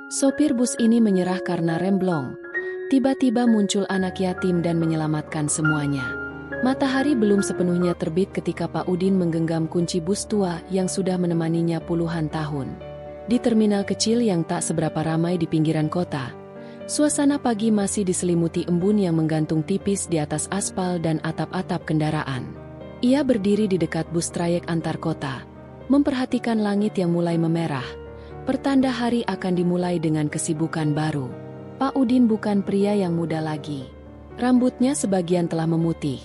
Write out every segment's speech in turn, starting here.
Sopir bus ini menyerah karena rem blong. Tiba-tiba muncul anak yatim dan menyelamatkan semuanya. Matahari belum sepenuhnya terbit ketika Pak Udin menggenggam kunci bus tua yang sudah menemaninya puluhan tahun. Di terminal kecil yang tak seberapa ramai di pinggiran kota, suasana pagi masih diselimuti embun yang menggantung tipis di atas aspal dan atap-atap kendaraan. Ia berdiri di dekat bus trayek antar kota, memperhatikan langit yang mulai memerah. Pertanda hari akan dimulai dengan kesibukan baru. Pak Udin bukan pria yang muda lagi. Rambutnya sebagian telah memutih,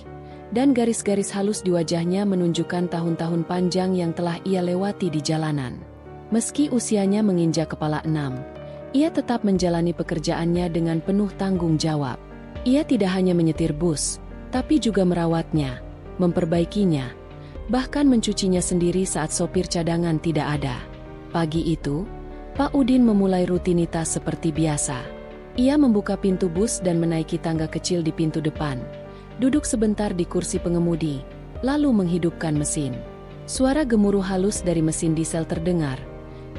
dan garis-garis halus di wajahnya menunjukkan tahun-tahun panjang yang telah ia lewati di jalanan. Meski usianya menginjak kepala 6, ia tetap menjalani pekerjaannya dengan penuh tanggung jawab. Ia tidak hanya menyetir bus, tapi juga merawatnya, memperbaikinya, bahkan mencucinya sendiri saat sopir cadangan tidak ada. Pagi itu, Pak Udin memulai rutinitas seperti biasa. Ia membuka pintu bus dan menaiki tangga kecil di pintu depan. Duduk sebentar di kursi pengemudi, lalu menghidupkan mesin. Suara gemuruh halus dari mesin diesel terdengar,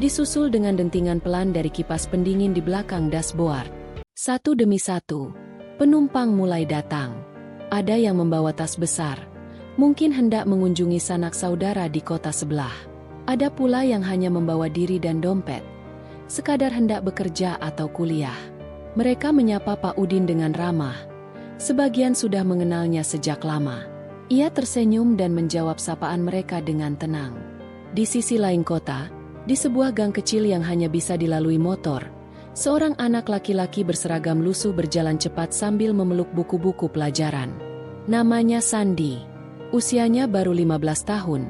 disusul dengan dentingan pelan dari kipas pendingin di belakang dashboard. Satu demi satu, penumpang mulai datang. Ada yang membawa tas besar, mungkin hendak mengunjungi sanak saudara di kota sebelah. Ada pula yang hanya membawa diri dan dompet, sekadar hendak bekerja atau kuliah. Mereka menyapa Pak Udin dengan ramah. Sebagian sudah mengenalnya sejak lama. Ia tersenyum dan menjawab sapaan mereka dengan tenang. Di sisi lain kota, di sebuah gang kecil yang hanya bisa dilalui motor, seorang anak laki-laki berseragam lusuh berjalan cepat sambil memeluk buku-buku pelajaran. Namanya Sandi. Usianya baru 15 tahun,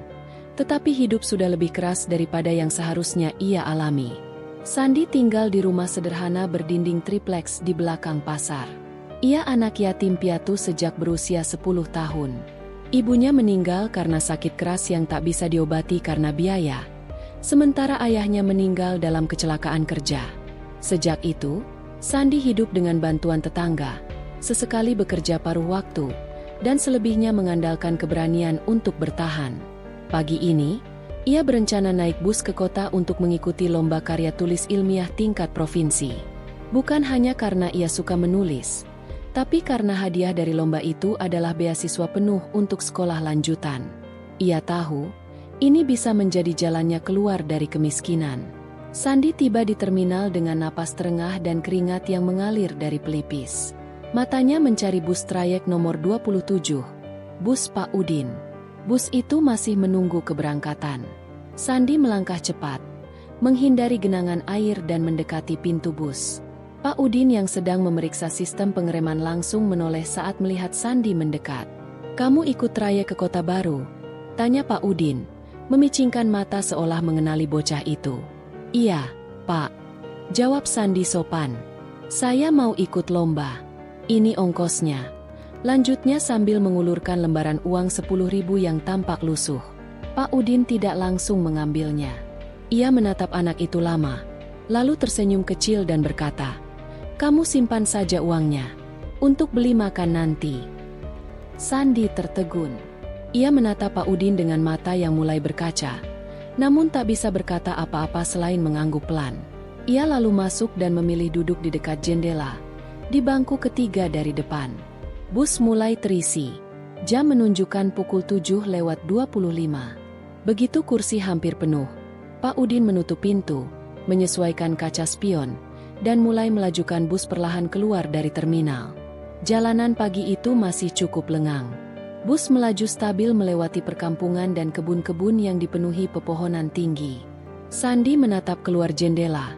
tetapi hidup sudah lebih keras daripada yang seharusnya ia alami. Sandi tinggal di rumah sederhana berdinding tripleks di belakang pasar. Ia anak yatim piatu sejak berusia 10 tahun. Ibunya meninggal karena sakit keras yang tak bisa diobati karena biaya, sementara ayahnya meninggal dalam kecelakaan kerja. Sejak itu, Sandi hidup dengan bantuan tetangga, sesekali bekerja paruh waktu, dan selebihnya mengandalkan keberanian untuk bertahan. Pagi ini, ia berencana naik bus ke kota untuk mengikuti lomba karya tulis ilmiah tingkat provinsi. Bukan hanya karena ia suka menulis, tapi karena hadiah dari lomba itu adalah beasiswa penuh untuk sekolah lanjutan. Ia tahu, ini bisa menjadi jalannya keluar dari kemiskinan. Sandi tiba di terminal dengan napas terengah dan keringat yang mengalir dari pelipis. Matanya mencari bus trayek nomor 27, bus Pak Udin. Bus itu masih menunggu keberangkatan. Sandi melangkah cepat, menghindari genangan air dan mendekati pintu bus. Pak Udin yang sedang memeriksa sistem pengereman langsung menoleh saat melihat Sandi mendekat. "Kamu ikut trayek ke kota baru?" tanya Pak Udin, memicingkan mata seolah mengenali bocah itu. "Iya, Pak," jawab Sandi sopan. "Saya mau ikut lomba. Ini ongkosnya," lanjutnya sambil mengulurkan lembaran uang 10.000 yang tampak lusuh. Pak Udin tidak langsung mengambilnya. Ia menatap anak itu lama, lalu tersenyum kecil dan berkata, "Kamu simpan saja uangnya, untuk beli makan nanti." Sandi tertegun. Ia menatap Pak Udin dengan mata yang mulai berkaca, namun tak bisa berkata apa-apa selain mengangguk pelan. Ia lalu masuk dan memilih duduk di dekat jendela, di bangku ketiga dari depan. Bus mulai terisi. Jam menunjukkan pukul 7:25. Begitu kursi hampir penuh, Pak Udin menutup pintu, menyesuaikan kaca spion, dan mulai melajukan bus perlahan keluar dari terminal. Jalanan pagi itu masih cukup lengang. Bus melaju stabil melewati perkampungan dan kebun-kebun yang dipenuhi pepohonan tinggi. Sandi menatap keluar jendela,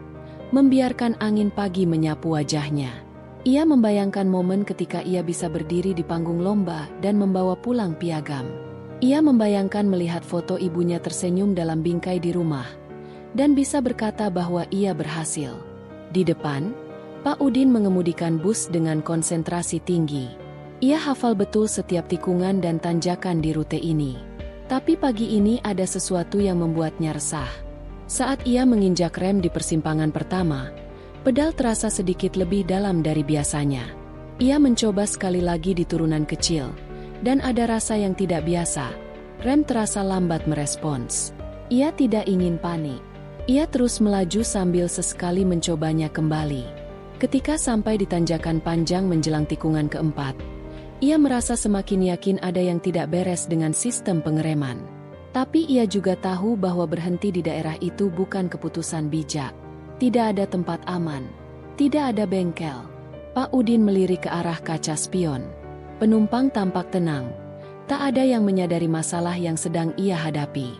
membiarkan angin pagi menyapu wajahnya. Ia membayangkan momen ketika ia bisa berdiri di panggung lomba dan membawa pulang piagam. Ia membayangkan melihat foto ibunya tersenyum dalam bingkai di rumah, dan bisa berkata bahwa ia berhasil. Di depan, Pak Udin mengemudikan bus dengan konsentrasi tinggi. Ia hafal betul setiap tikungan dan tanjakan di rute ini. Tapi pagi ini ada sesuatu yang membuatnya resah. Saat ia menginjak rem di persimpangan pertama, pedal terasa sedikit lebih dalam dari biasanya. Ia mencoba sekali lagi di turunan kecil, dan ada rasa yang tidak biasa. Rem terasa lambat merespons. Ia tidak ingin panik, Ia terus melaju sambil sesekali mencobanya kembali. Ketika sampai di tanjakan panjang menjelang tikungan keempat, ia merasa semakin yakin ada yang tidak beres dengan sistem pengereman. Tapi ia juga tahu bahwa berhenti di daerah itu bukan keputusan bijak. Tidak ada tempat aman. Tidak ada bengkel. Pak Udin melirik ke arah kaca spion. Penumpang tampak tenang. Tak ada yang menyadari masalah yang sedang ia hadapi.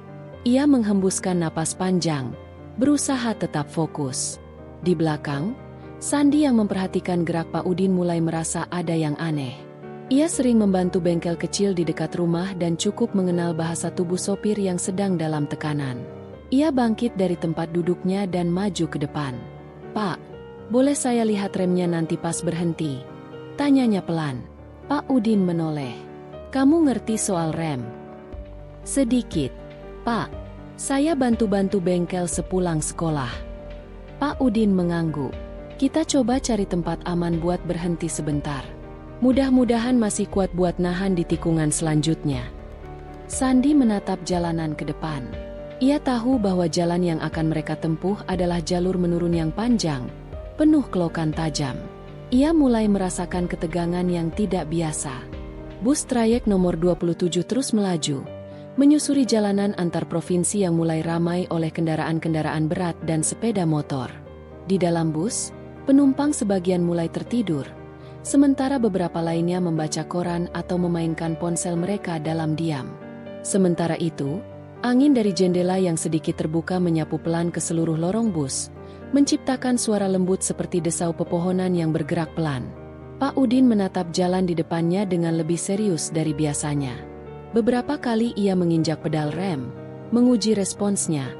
Ia menghembuskan napas panjang, berusaha tetap fokus. Di belakang, Sandi yang memperhatikan gerak Pak Udin mulai merasa ada yang aneh. Ia sering membantu bengkel kecil di dekat rumah dan cukup mengenal bahasa tubuh sopir yang sedang dalam tekanan. Ia bangkit dari tempat duduknya dan maju ke depan. "Pak, boleh saya lihat remnya nanti pas berhenti?" tanyanya pelan. Pak Udin menoleh. "Kamu ngerti soal rem?" "Sedikit, Pak. Saya bantu-bantu bengkel sepulang sekolah." Pak Udin mengangguk. "Kita coba cari tempat aman buat berhenti sebentar. Mudah-mudahan masih kuat buat nahan di tikungan selanjutnya." Sandi menatap jalanan ke depan. Ia tahu bahwa jalan yang akan mereka tempuh adalah jalur menurun yang panjang, penuh kelokan tajam. Ia mulai merasakan ketegangan yang tidak biasa. Bus trayek nomor 27 terus melaju, menyusuri jalanan antar provinsi yang mulai ramai oleh kendaraan-kendaraan berat dan sepeda motor. Di dalam bus, penumpang sebagian mulai tertidur, sementara beberapa lainnya membaca koran atau memainkan ponsel mereka dalam diam. Sementara itu, angin dari jendela yang sedikit terbuka menyapu pelan ke seluruh lorong bus, menciptakan suara lembut seperti desau pepohonan yang bergerak pelan. Pak Udin menatap jalan di depannya dengan lebih serius dari biasanya. Beberapa kali ia menginjak pedal rem, menguji responsnya,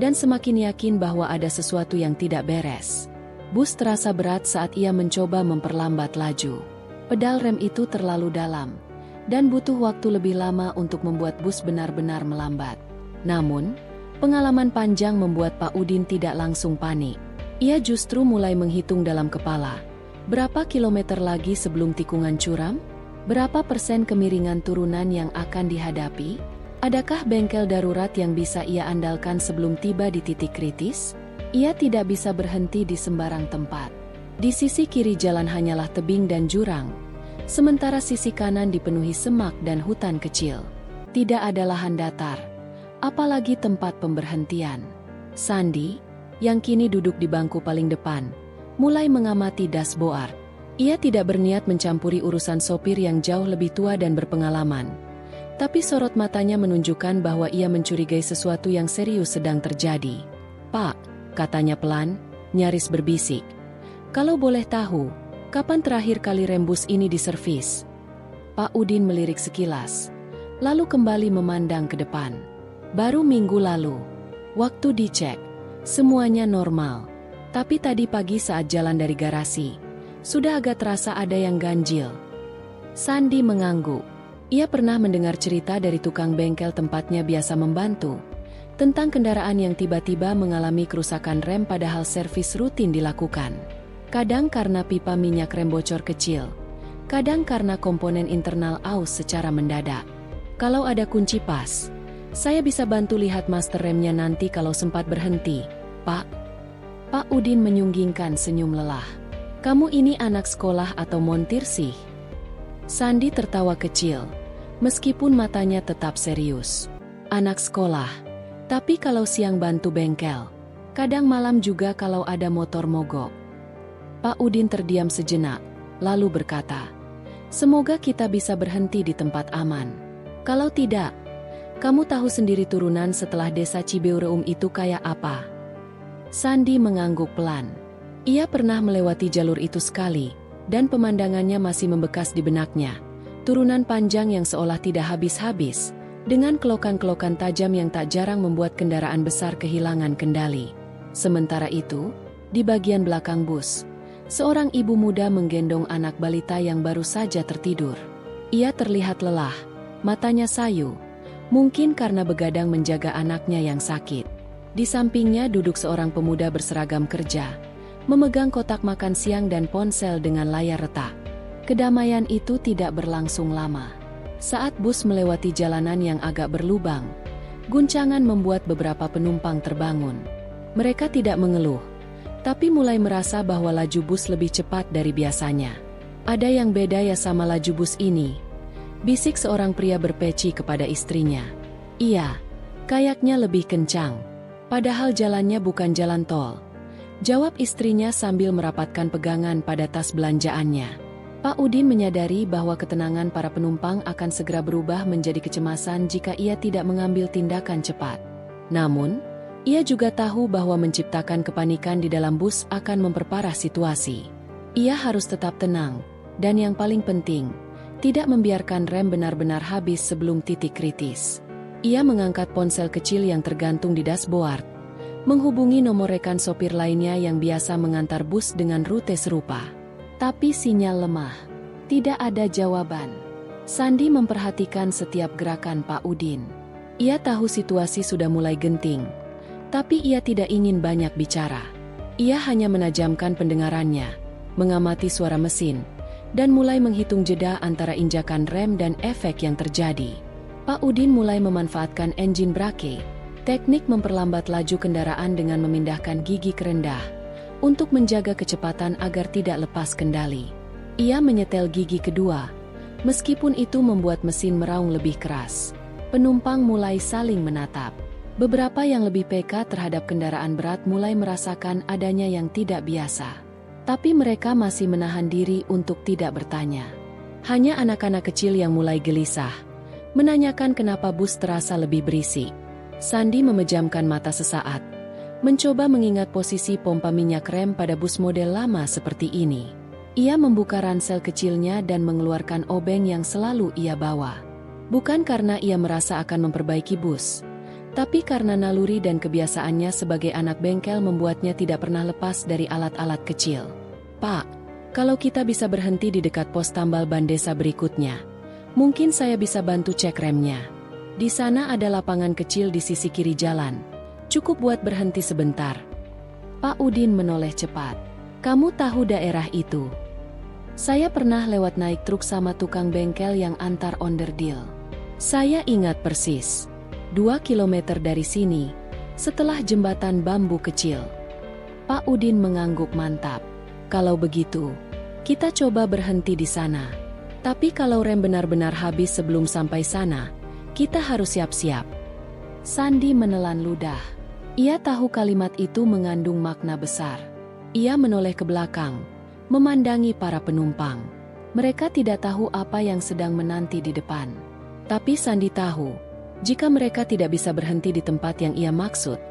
dan semakin yakin bahwa ada sesuatu yang tidak beres. Bus terasa berat saat ia mencoba memperlambat laju. Pedal rem itu terlalu dalam, dan butuh waktu lebih lama untuk membuat bus benar-benar melambat. Namun, pengalaman panjang membuat Pak Udin tidak langsung panik. Ia justru mulai menghitung dalam kepala. Berapa kilometer lagi sebelum tikungan curam? Berapa persen kemiringan turunan yang akan dihadapi? Adakah bengkel darurat yang bisa ia andalkan sebelum tiba di titik kritis? Ia tidak bisa berhenti di sembarang tempat. Di sisi kiri jalan hanyalah tebing dan jurang, sementara sisi kanan dipenuhi semak dan hutan kecil. Tidak ada lahan datar, apalagi tempat pemberhentian. Sandi, yang kini duduk di bangku paling depan, mulai mengamati dashboard. Ia tidak berniat mencampuri urusan sopir yang jauh lebih tua dan berpengalaman. Tapi sorot matanya menunjukkan bahwa ia mencurigai sesuatu yang serius sedang terjadi. "Pak," katanya pelan, nyaris berbisik. "Kalau boleh tahu, kapan terakhir kali rem bus ini diservis?" Pak Udin melirik sekilas, lalu kembali memandang ke depan. "Baru minggu lalu. Waktu dicek, semuanya normal. Tapi tadi pagi saat jalan dari garasi, sudah agak terasa ada yang ganjil." Sandi mengangguk. Ia pernah mendengar cerita dari tukang bengkel tempatnya biasa membantu, tentang kendaraan yang tiba-tiba mengalami kerusakan rem padahal servis rutin dilakukan. Kadang karena pipa minyak rem bocor kecil, kadang karena komponen internal aus secara mendadak. "Kalau ada kunci pas, saya bisa bantu lihat master remnya nanti kalau sempat berhenti, Pak." Pak Udin menyunggingkan senyum lelah. "Kamu ini anak sekolah atau montir sih?" Sandi tertawa kecil, meskipun matanya tetap serius. "Anak sekolah. Tapi kalau siang bantu bengkel. Kadang malam juga kalau ada motor mogok." Pak Udin terdiam sejenak, lalu berkata, "Semoga kita bisa berhenti di tempat aman. Kalau tidak, kamu tahu sendiri turunan setelah desa Cibeureum itu kayak apa." Sandi mengangguk pelan. Ia pernah melewati jalur itu sekali, dan pemandangannya masih membekas di benaknya. Turunan panjang yang seolah tidak habis-habis, dengan kelokan-kelokan tajam yang tak jarang membuat kendaraan besar kehilangan kendali. Sementara itu, di bagian belakang bus, seorang ibu muda menggendong anak balita yang baru saja tertidur. Ia terlihat lelah, matanya sayu, mungkin karena begadang menjaga anaknya yang sakit. Di sampingnya duduk seorang pemuda berseragam kerja, memegang kotak makan siang dan ponsel dengan layar retak. Kedamaian itu tidak berlangsung lama. Saat bus melewati jalanan yang agak berlubang, guncangan membuat beberapa penumpang terbangun. Mereka tidak mengeluh, tapi mulai merasa bahwa laju bus lebih cepat dari biasanya. "Ada yang beda ya sama laju bus ini?" bisik seorang pria berpeci kepada istrinya. "Iya, kayaknya lebih kencang. Padahal jalannya bukan jalan tol," jawab istrinya sambil merapatkan pegangan pada tas belanjaannya. Pak Udin menyadari bahwa ketenangan para penumpang akan segera berubah menjadi kecemasan jika ia tidak mengambil tindakan cepat. Namun, ia juga tahu bahwa menciptakan kepanikan di dalam bus akan memperparah situasi. Ia harus tetap tenang, dan yang paling penting, tidak membiarkan rem benar-benar habis sebelum titik kritis. Ia mengangkat ponsel kecil yang tergantung di dashboard, menghubungi nomor rekan sopir lainnya yang biasa mengantar bus dengan rute serupa. Tapi sinyal lemah. Tidak ada jawaban. Sandi memperhatikan setiap gerakan Pak Udin. Ia tahu situasi sudah mulai genting, tapi ia tidak ingin banyak bicara. Ia hanya menajamkan pendengarannya, mengamati suara mesin, dan mulai menghitung jeda antara injakan rem dan efek yang terjadi. Pak Udin mulai memanfaatkan engine brake, teknik memperlambat laju kendaraan dengan memindahkan gigi ke rendah, untuk menjaga kecepatan agar tidak lepas kendali. Ia menyetel gigi kedua, meskipun itu membuat mesin meraung lebih keras. Penumpang mulai saling menatap. Beberapa yang lebih peka terhadap kendaraan berat mulai merasakan adanya yang tidak biasa. Tapi mereka masih menahan diri untuk tidak bertanya. Hanya anak-anak kecil yang mulai gelisah, menanyakan kenapa bus terasa lebih berisik. Sandi memejamkan mata sesaat, mencoba mengingat posisi pompa minyak rem pada bus model lama seperti ini. Ia membuka ransel kecilnya dan mengeluarkan obeng yang selalu ia bawa. Bukan karena ia merasa akan memperbaiki bus, tapi karena naluri dan kebiasaannya sebagai anak bengkel membuatnya tidak pernah lepas dari alat-alat kecil. "Pak, kalau kita bisa berhenti di dekat pos tambal ban desa berikutnya, mungkin saya bisa bantu cek remnya. Di sana ada lapangan kecil di sisi kiri jalan. Cukup buat berhenti sebentar." Pak Udin menoleh cepat. "Kamu tahu daerah itu? Saya pernah lewat naik truk sama tukang bengkel yang antar onderdil. Saya ingat persis. 2 kilometer dari sini, setelah jembatan bambu kecil." Pak Udin mengangguk mantap. "Kalau begitu, kita coba berhenti di sana. Tapi kalau rem benar-benar habis sebelum sampai sana, kita harus siap-siap." Sandi menelan ludah. Ia tahu kalimat itu mengandung makna besar. Ia menoleh ke belakang, memandangi para penumpang. Mereka tidak tahu apa yang sedang menanti di depan. Tapi Sandi tahu, jika mereka tidak bisa berhenti di tempat yang ia maksud,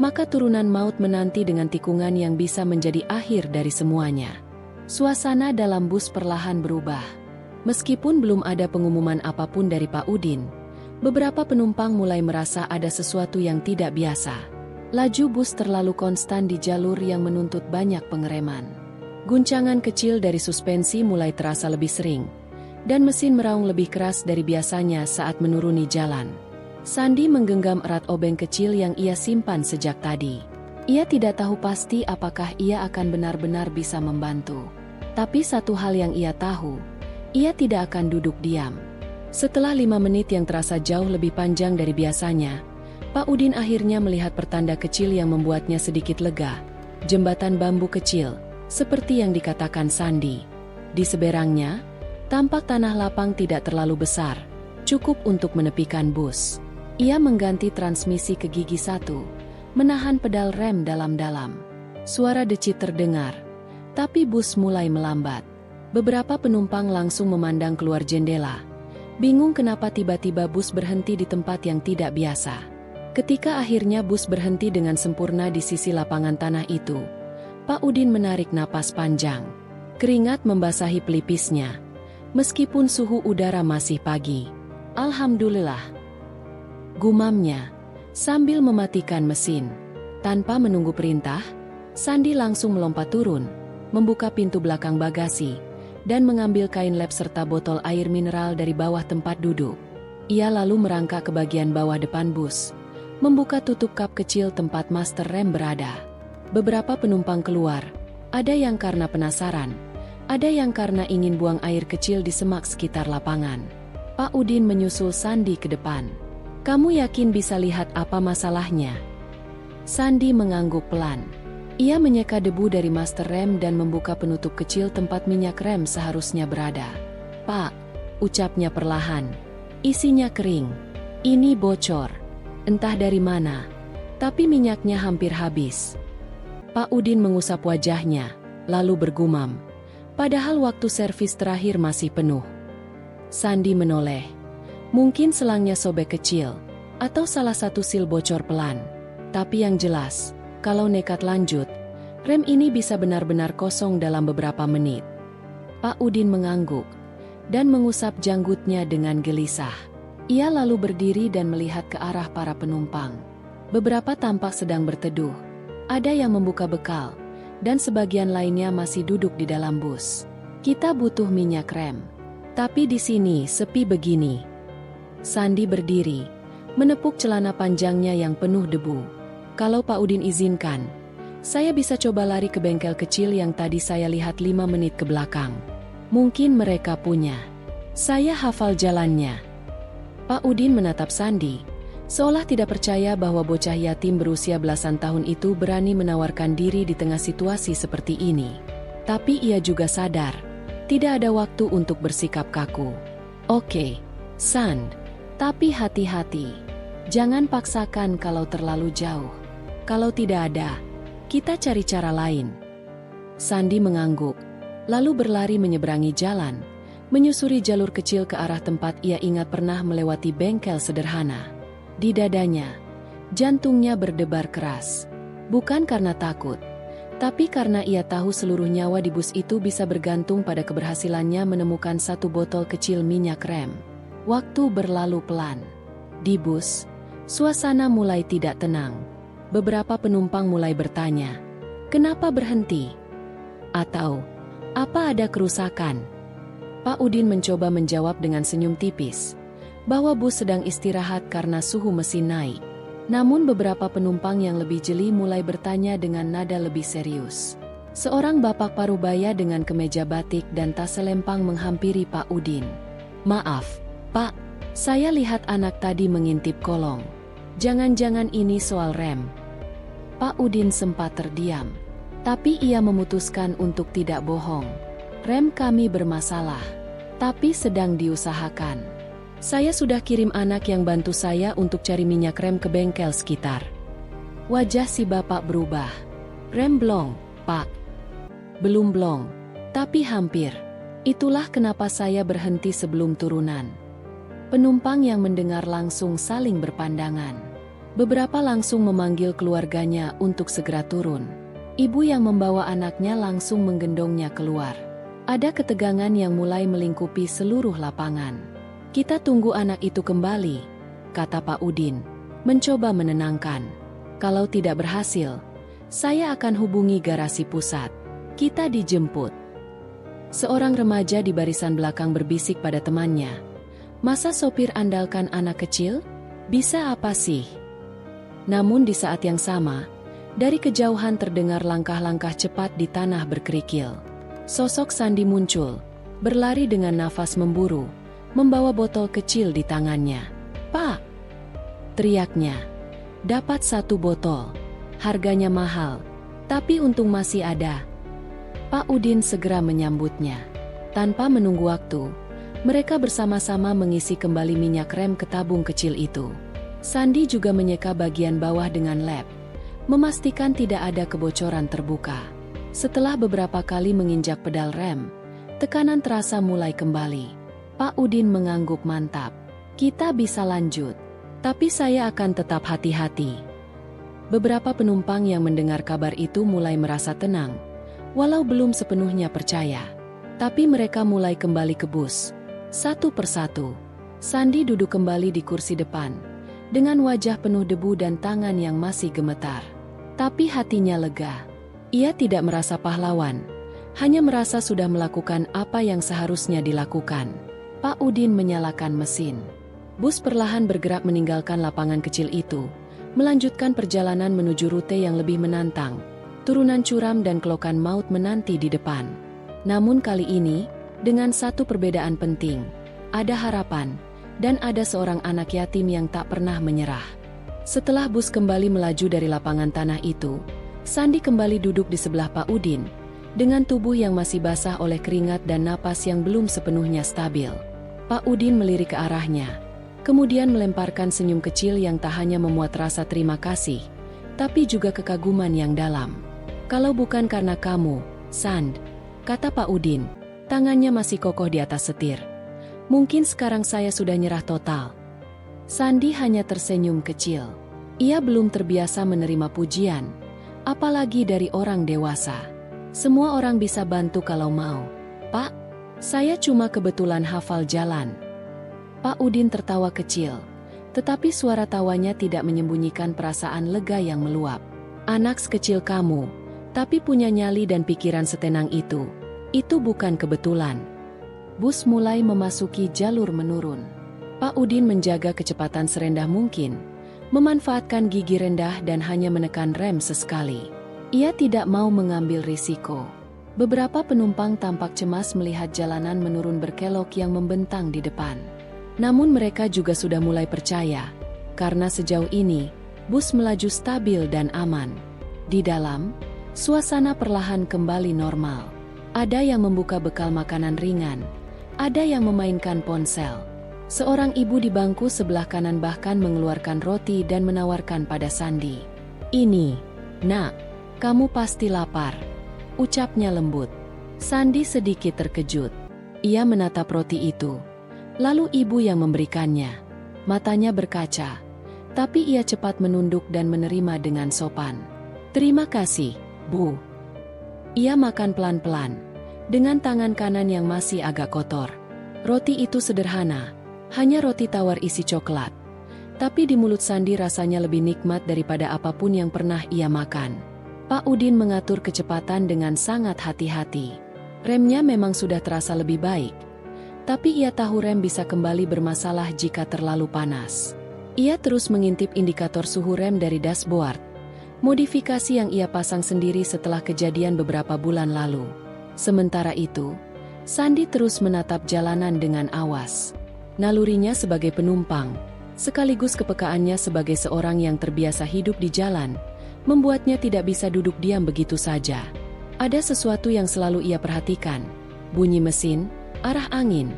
maka turunan maut menanti dengan tikungan yang bisa menjadi akhir dari semuanya. Suasana dalam bus perlahan berubah. Meskipun belum ada pengumuman apapun dari Pak Udin, beberapa penumpang mulai merasa ada sesuatu yang tidak biasa. Laju bus terlalu konstan di jalur yang menuntut banyak pengereman. Guncangan kecil dari suspensi mulai terasa lebih sering, dan mesin meraung lebih keras dari biasanya saat menuruni jalan. Sandi menggenggam erat obeng kecil yang ia simpan sejak tadi. Ia tidak tahu pasti apakah ia akan benar-benar bisa membantu. Tapi satu hal yang ia tahu, ia tidak akan duduk diam. Setelah 5 menit yang terasa jauh lebih panjang dari biasanya, Pak Udin akhirnya melihat pertanda kecil yang membuatnya sedikit lega. Jembatan bambu kecil, seperti yang dikatakan Sandi. Di seberangnya, tampak tanah lapang tidak terlalu besar, cukup untuk menepikan bus. Ia mengganti transmisi ke gigi 1, menahan pedal rem dalam-dalam. Suara decit terdengar, tapi bus mulai melambat. Beberapa penumpang langsung memandang keluar jendela, bingung kenapa tiba-tiba bus berhenti di tempat yang tidak biasa. Ketika akhirnya bus berhenti dengan sempurna di sisi lapangan tanah itu, Pak Udin menarik napas panjang. Keringat membasahi pelipisnya, meskipun suhu udara masih pagi. "Alhamdulillah," gumamnya, sambil mematikan mesin. Tanpa menunggu perintah, Sandi langsung melompat turun, membuka pintu belakang bagasi, dan mengambil kain lap serta botol air mineral dari bawah tempat duduk. Ia lalu merangkak ke bagian bawah depan bus, membuka tutup kap kecil tempat master rem berada. Beberapa penumpang keluar, ada yang karena penasaran, ada yang karena ingin buang air kecil di semak sekitar lapangan. Pak Udin menyusul Sandi ke depan. "Kamu yakin bisa lihat apa masalahnya?" Sandi mengangguk pelan. Ia menyeka debu dari master rem dan membuka penutup kecil tempat minyak rem seharusnya berada. "Pak," ucapnya perlahan. "Isinya kering. Ini bocor. Entah dari mana. Tapi minyaknya hampir habis." Pak Udin mengusap wajahnya, lalu bergumam. Padahal waktu servis terakhir masih penuh. Sandi menoleh. Mungkin selangnya sobek kecil, atau salah satu sil bocor pelan. Tapi yang jelas, kalau nekat lanjut, rem ini bisa benar-benar kosong dalam beberapa menit. Pak Udin mengangguk, dan mengusap janggutnya dengan gelisah. Ia lalu berdiri dan melihat ke arah para penumpang. Beberapa tampak sedang berteduh, ada yang membuka bekal, dan sebagian lainnya masih duduk di dalam bus. "Kita butuh minyak rem. Tapi di sini sepi begini." Sandi berdiri, menepuk celana panjangnya yang penuh debu. "Kalau Pak Udin izinkan, saya bisa coba lari ke bengkel kecil yang tadi saya lihat 5 menit ke belakang. Mungkin mereka punya. Saya hafal jalannya." Pak Udin menatap Sandi, seolah tidak percaya bahwa bocah yatim berusia belasan tahun itu berani menawarkan diri di tengah situasi seperti ini. Tapi ia juga sadar, tidak ada waktu untuk bersikap kaku. "Oke, Sand, tapi hati-hati. Jangan paksakan kalau terlalu jauh. Kalau tidak ada, kita cari cara lain." Sandi mengangguk, lalu berlari menyeberangi jalan, menyusuri jalur kecil ke arah tempat ia ingat pernah melewati bengkel sederhana. Di dadanya, jantungnya berdebar keras. Bukan karena takut, tapi karena ia tahu seluruh nyawa di bus itu bisa bergantung pada keberhasilannya menemukan satu botol kecil minyak rem. Waktu berlalu pelan. Di bus, suasana mulai tidak tenang. Beberapa penumpang mulai bertanya, "Kenapa berhenti?" Atau, "Apa ada kerusakan?" Pak Udin mencoba menjawab dengan senyum tipis, bahwa bus sedang istirahat karena suhu mesin naik. Namun beberapa penumpang yang lebih jeli mulai bertanya dengan nada lebih serius. Seorang bapak parubaya dengan kemeja batik dan tas selempang menghampiri Pak Udin. "Maaf, Pak, saya lihat anak tadi mengintip kolong. Jangan-jangan ini soal rem." Pak Udin sempat terdiam, tapi ia memutuskan untuk tidak bohong. "Rem kami bermasalah, tapi sedang diusahakan. Saya sudah kirim anak yang bantu saya untuk cari minyak rem ke bengkel sekitar." Wajah si bapak berubah. "Rem blong, Pak." "Belum blong, tapi hampir. Itulah kenapa saya berhenti sebelum turunan." Penumpang yang mendengar langsung saling berpandangan. Beberapa langsung memanggil keluarganya untuk segera turun. Ibu yang membawa anaknya langsung menggendongnya keluar. Ada ketegangan yang mulai melingkupi seluruh lapangan. "Kita tunggu anak itu kembali," kata Pak Udin, mencoba menenangkan. "Kalau tidak berhasil, saya akan hubungi garasi pusat. Kita dijemput." Seorang remaja di barisan belakang berbisik pada temannya, "Masa sopir andalkan anak kecil? Bisa apa sih?" Namun di saat yang sama, dari kejauhan terdengar langkah-langkah cepat di tanah berkerikil. Sosok Sandi muncul, berlari dengan nafas memburu, membawa botol kecil di tangannya. "Pak!" teriaknya. "Dapat 1 botol. Harganya mahal, tapi untung masih ada." Pak Udin segera menyambutnya. Tanpa menunggu waktu, mereka bersama-sama mengisi kembali minyak rem ke tabung kecil itu. Sandi juga menyeka bagian bawah dengan lem, memastikan tidak ada kebocoran terbuka. Setelah beberapa kali menginjak pedal rem, tekanan terasa mulai kembali. Pak Udin mengangguk mantap. "Kita bisa lanjut, tapi saya akan tetap hati-hati." Beberapa penumpang yang mendengar kabar itu mulai merasa tenang, walau belum sepenuhnya percaya. Tapi mereka mulai kembali ke bus. Satu persatu, Sandi duduk kembali di kursi depan, dengan wajah penuh debu dan tangan yang masih gemetar. Tapi hatinya lega. Ia tidak merasa pahlawan, hanya merasa sudah melakukan apa yang seharusnya dilakukan. Pak Udin menyalakan mesin. Bus perlahan bergerak meninggalkan lapangan kecil itu, melanjutkan perjalanan menuju rute yang lebih menantang. Turunan curam dan kelokan maut menanti di depan. Namun kali ini, dengan satu perbedaan penting, ada harapan, dan ada seorang anak yatim yang tak pernah menyerah. Setelah bus kembali melaju dari lapangan tanah itu, Sandi kembali duduk di sebelah Pak Udin, dengan tubuh yang masih basah oleh keringat dan napas yang belum sepenuhnya stabil. Pak Udin melirik ke arahnya, kemudian melemparkan senyum kecil yang tak hanya memuat rasa terima kasih, tapi juga kekaguman yang dalam. "Kalau bukan karena kamu, Sand," kata Pak Udin, tangannya masih kokoh di atas setir, "mungkin sekarang saya sudah nyerah total." Sandi hanya tersenyum kecil. Ia belum terbiasa menerima pujian, apalagi dari orang dewasa. "Semua orang bisa bantu kalau mau, Pak. Saya cuma kebetulan hafal jalan." Pak Udin tertawa kecil, tetapi suara tawanya tidak menyembunyikan perasaan lega yang meluap. "Anak sekecil kamu, tapi punya nyali dan pikiran setenang itu. Itu bukan kebetulan." Bus mulai memasuki jalur menurun. Pak Udin menjaga kecepatan serendah mungkin, memanfaatkan gigi rendah dan hanya menekan rem sesekali. Ia tidak mau mengambil risiko. Beberapa penumpang tampak cemas melihat jalanan menurun berkelok yang membentang di depan. Namun mereka juga sudah mulai percaya, karena sejauh ini, bus melaju stabil dan aman. Di dalam, suasana perlahan kembali normal. Ada yang membuka bekal makanan ringan, ada yang memainkan ponsel. Seorang ibu di bangku sebelah kanan bahkan mengeluarkan roti dan menawarkan pada Sandi. "Ini, Nak, kamu pasti lapar," ucapnya lembut. Sandi sedikit terkejut. Ia menatap roti itu. Lalu ibu yang memberikannya. Matanya berkaca, tapi ia cepat menunduk dan menerima dengan sopan. "Terima kasih, Bu." Ia makan pelan-pelan, dengan tangan kanan yang masih agak kotor. Roti itu sederhana, hanya roti tawar isi coklat. Tapi di mulut Sandi rasanya lebih nikmat daripada apapun yang pernah ia makan. Pak Udin mengatur kecepatan dengan sangat hati-hati. Remnya memang sudah terasa lebih baik, tapi ia tahu rem bisa kembali bermasalah jika terlalu panas. Ia terus mengintip indikator suhu rem dari dashboard, modifikasi yang ia pasang sendiri setelah kejadian beberapa bulan lalu. Sementara itu, Sandi terus menatap jalanan dengan awas. Nalurinya sebagai penumpang, sekaligus kepekaannya sebagai seorang yang terbiasa hidup di jalan, membuatnya tidak bisa duduk diam begitu saja. Ada sesuatu yang selalu ia perhatikan, bunyi mesin, arah angin,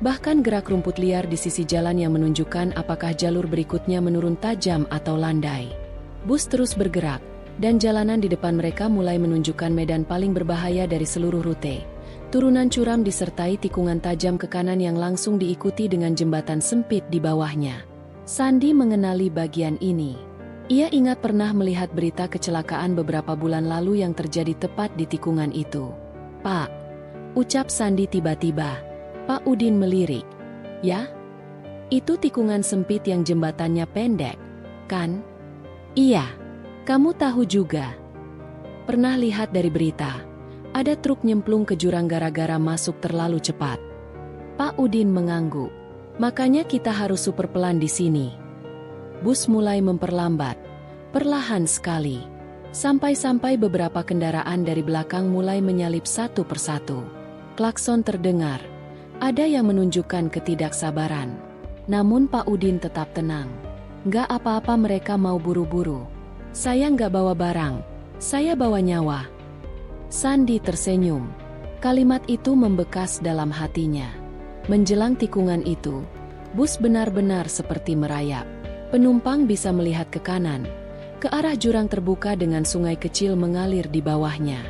bahkan gerak rumput liar di sisi jalan yang menunjukkan apakah jalur berikutnya menurun tajam atau landai. Bus terus bergerak, dan jalanan di depan mereka mulai menunjukkan medan paling berbahaya dari seluruh rute. Turunan curam disertai tikungan tajam ke kanan yang langsung diikuti dengan jembatan sempit di bawahnya. Sandi mengenali bagian ini. Ia ingat pernah melihat berita kecelakaan beberapa bulan lalu yang terjadi tepat di tikungan itu. "Pak," ucap Sandi tiba-tiba. Pak Udin melirik. "Ya? Itu tikungan sempit yang jembatannya pendek, kan?" "Iya. Kamu tahu juga." "Pernah lihat dari berita. Ada truk nyemplung ke jurang gara-gara masuk terlalu cepat." Pak Udin mengangguk. "Makanya kita harus super pelan di sini." Bus mulai memperlambat, perlahan sekali, sampai-sampai beberapa kendaraan dari belakang mulai menyalip satu persatu. Klakson terdengar. Ada yang menunjukkan ketidaksabaran. Namun Pak Udin tetap tenang. "Nggak apa-apa, mereka mau buru-buru. Saya nggak bawa barang, saya bawa nyawa." Sandi tersenyum. Kalimat itu membekas dalam hatinya. Menjelang tikungan itu, bus benar-benar seperti merayap. Penumpang bisa melihat ke kanan, ke arah jurang terbuka dengan sungai kecil mengalir di bawahnya.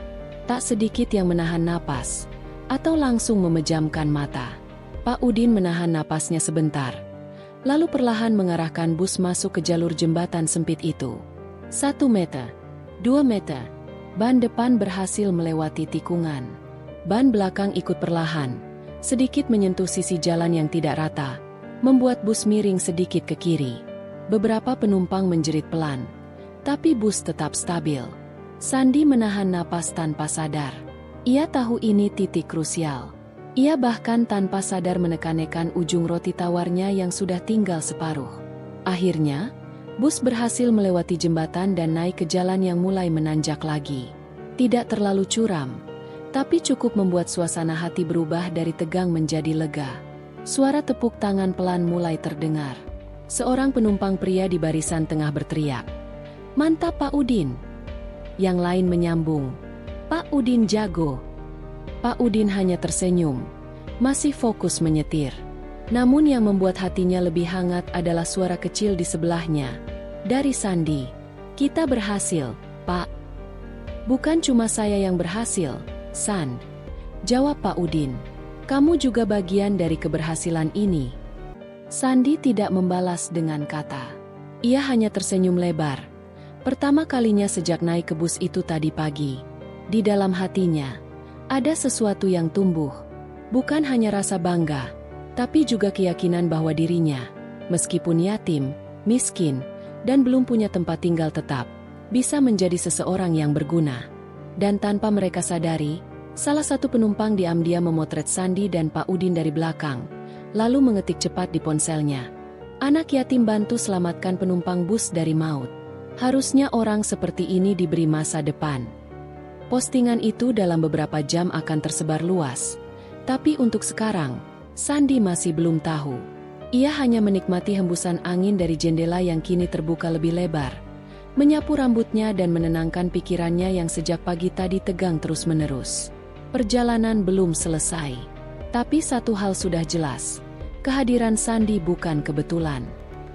Tak sedikit yang menahan napas, atau langsung memejamkan mata. Pak Udin menahan napasnya sebentar, lalu perlahan mengarahkan bus masuk ke jalur jembatan sempit itu. 1 meter, 2 meter. Ban depan berhasil melewati tikungan. Ban belakang ikut perlahan, sedikit menyentuh sisi jalan yang tidak rata, membuat bus miring sedikit ke kiri. Beberapa penumpang menjerit pelan, tapi bus tetap stabil. Sandi menahan napas tanpa sadar. Ia tahu ini titik krusial. Ia bahkan tanpa sadar menekan-nekan ujung roti tawarnya yang sudah tinggal separuh. Akhirnya, bus berhasil melewati jembatan dan naik ke jalan yang mulai menanjak lagi. Tidak terlalu curam, tapi cukup membuat suasana hati berubah dari tegang menjadi lega. Suara tepuk tangan pelan mulai terdengar. Seorang penumpang pria di barisan tengah berteriak, "Mantap Pak Udin!" Yang lain menyambung, "Pak Udin jago." Pak Udin hanya tersenyum, masih fokus menyetir. Namun yang membuat hatinya lebih hangat adalah suara kecil di sebelahnya. Dari Sandi, "Kita berhasil, Pak." "Bukan cuma saya yang berhasil, San," jawab Pak Udin. "Kamu juga bagian dari keberhasilan ini." Sandi tidak membalas dengan kata. Ia hanya tersenyum lebar. Pertama kalinya sejak naik ke bus itu tadi pagi. Di dalam hatinya, ada sesuatu yang tumbuh. Bukan hanya rasa bangga, tapi juga keyakinan bahwa dirinya, meskipun yatim, miskin, dan belum punya tempat tinggal tetap, bisa menjadi seseorang yang berguna. Dan tanpa mereka sadari, salah satu penumpang diam-diam memotret Sandi dan Pak Udin dari belakang, lalu mengetik cepat di ponselnya, "Anak yatim bantu selamatkan penumpang bus dari maut. Harusnya orang seperti ini diberi masa depan." Postingan itu dalam beberapa jam akan tersebar luas. Tapi untuk sekarang, Sandi masih belum tahu. Ia hanya menikmati hembusan angin dari jendela yang kini terbuka lebih lebar, menyapu rambutnya dan menenangkan pikirannya yang sejak pagi tadi tegang terus-menerus. Perjalanan belum selesai. Tapi satu hal sudah jelas, kehadiran Sandi bukan kebetulan.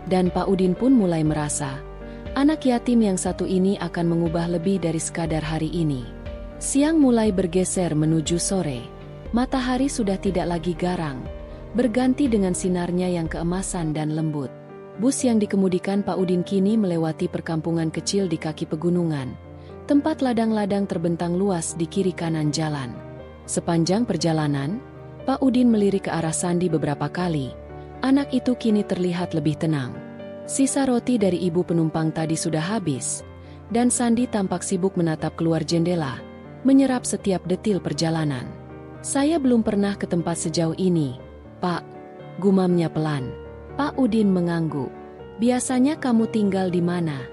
Dan Pak Udin pun mulai merasa, anak yatim yang satu ini akan mengubah lebih dari sekadar hari ini. Siang mulai bergeser menuju sore. Matahari sudah tidak lagi garang, berganti dengan sinarnya yang keemasan dan lembut. Bus yang dikemudikan Pak Udin kini melewati perkampungan kecil di kaki pegunungan. Tempat ladang-ladang terbentang luas di kiri kanan jalan. Sepanjang perjalanan, Pak Udin melirik ke arah Sandi beberapa kali. Anak itu kini terlihat lebih tenang. Sisa roti dari ibu penumpang tadi sudah habis, dan Sandi tampak sibuk menatap keluar jendela, menyerap setiap detil perjalanan. "Saya belum pernah ke tempat sejauh ini, Pak," gumamnya pelan. Pak Udin mengangguk. "Biasanya kamu tinggal di mana?"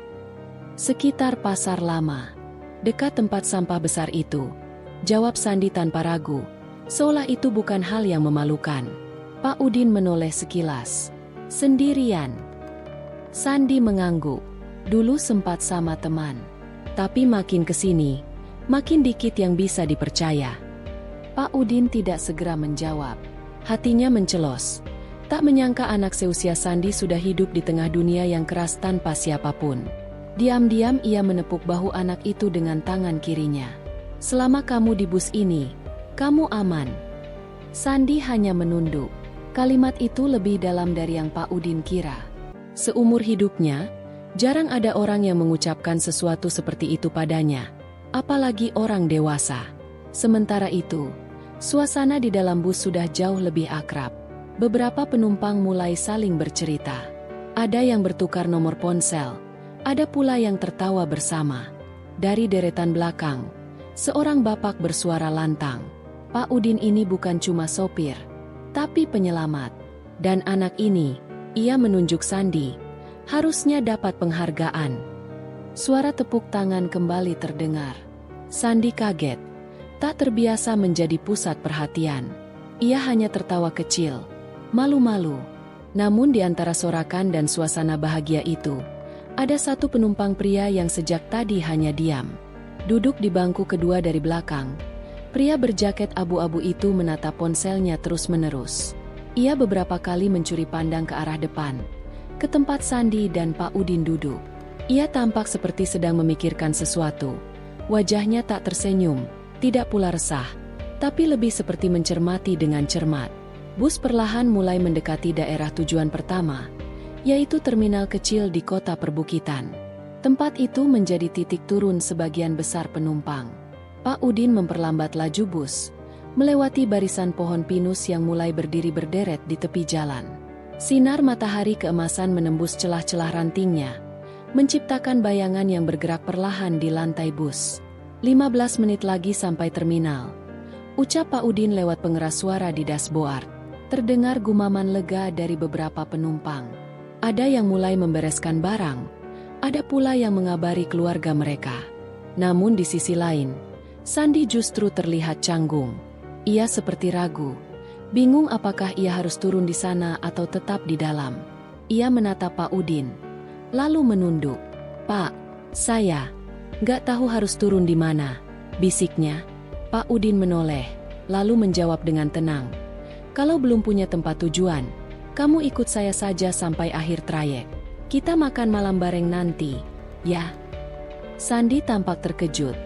"Sekitar pasar lama, dekat tempat sampah besar itu," jawab Sandi tanpa ragu. Seolah itu bukan hal yang memalukan. Pak Udin menoleh sekilas. "Sendirian?" Sandi mengangguk. "Dulu sempat sama teman. Tapi makin kesini, makin dikit yang bisa dipercaya." Pak Udin tidak segera menjawab. Hatinya mencelos. Tak menyangka anak seusia Sandi sudah hidup di tengah dunia yang keras tanpa siapapun. Diam-diam ia menepuk bahu anak itu dengan tangan kirinya. "Selama kamu di bus ini, kamu aman." Sandi hanya menunduk. Kalimat itu lebih dalam dari yang Pak Udin kira. Seumur hidupnya, jarang ada orang yang mengucapkan sesuatu seperti itu padanya, apalagi orang dewasa. Sementara itu, suasana di dalam bus sudah jauh lebih akrab. Beberapa penumpang mulai saling bercerita. Ada yang bertukar nomor ponsel, ada pula yang tertawa bersama. Dari deretan belakang, seorang bapak bersuara lantang, "Pak Udin ini bukan cuma sopir, tapi penyelamat. Dan anak ini," ia menunjuk Sandi, "harusnya dapat penghargaan." Suara tepuk tangan kembali terdengar. Sandi kaget, tak terbiasa menjadi pusat perhatian. Ia hanya tertawa kecil, malu-malu. Namun di antara sorakan dan suasana bahagia itu, ada satu penumpang pria yang sejak tadi hanya diam. Duduk di bangku kedua dari belakang, pria berjaket abu-abu itu menatap ponselnya terus-menerus. Ia beberapa kali mencuri pandang ke arah depan, ke tempat Sandi dan Pak Udin duduk. Ia tampak seperti sedang memikirkan sesuatu. Wajahnya tak tersenyum, tidak pula resah, tapi lebih seperti mencermati dengan cermat. Bus perlahan mulai mendekati daerah tujuan pertama, yaitu terminal kecil di kota perbukitan. Tempat itu menjadi titik turun sebagian besar penumpang. Pak Udin memperlambat laju bus, melewati barisan pohon pinus yang mulai berdiri berderet di tepi jalan. Sinar matahari keemasan menembus celah-celah rantingnya, menciptakan bayangan yang bergerak perlahan di lantai bus. 15 menit lagi sampai terminal, ucap Pak Udin lewat pengeras suara di dashboard. Terdengar gumaman lega dari beberapa penumpang. Ada yang mulai membereskan barang, ada pula yang mengabari keluarga mereka. Namun di sisi lain, Sandi justru terlihat canggung. Ia seperti ragu, bingung apakah ia harus turun di sana atau tetap di dalam. Ia menatap Pak Udin, lalu menunduk. "Pak, saya nggak tahu harus turun di mana," bisiknya. Pak Udin menoleh, lalu menjawab dengan tenang. "Kalau belum punya tempat tujuan, kamu ikut saya saja sampai akhir trayek. Kita makan malam bareng nanti, ya?" Sandi tampak terkejut,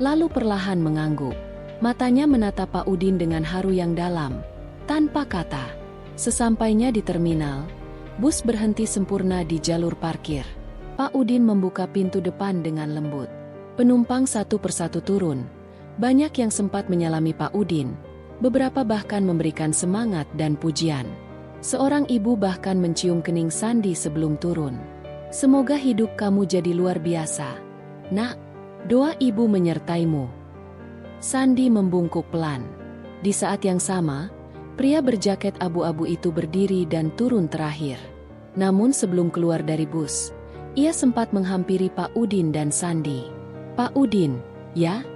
lalu perlahan mengangguk. Matanya menatap Pak Udin dengan haru yang dalam, tanpa kata. Sesampainya di terminal, bus berhenti sempurna di jalur parkir. Pak Udin membuka pintu depan dengan lembut. Penumpang satu persatu turun. Banyak yang sempat menyalami Pak Udin, beberapa bahkan memberikan semangat dan pujian. Seorang ibu bahkan mencium kening Sandi sebelum turun. "Semoga hidup kamu jadi luar biasa, Nak. Doa ibu menyertaimu." Sandi membungkuk pelan. Di saat yang sama, pria berjaket abu-abu itu berdiri dan turun terakhir. Namun sebelum keluar dari bus, ia sempat menghampiri Pak Udin dan Sandi. "Pak Udin, ya?"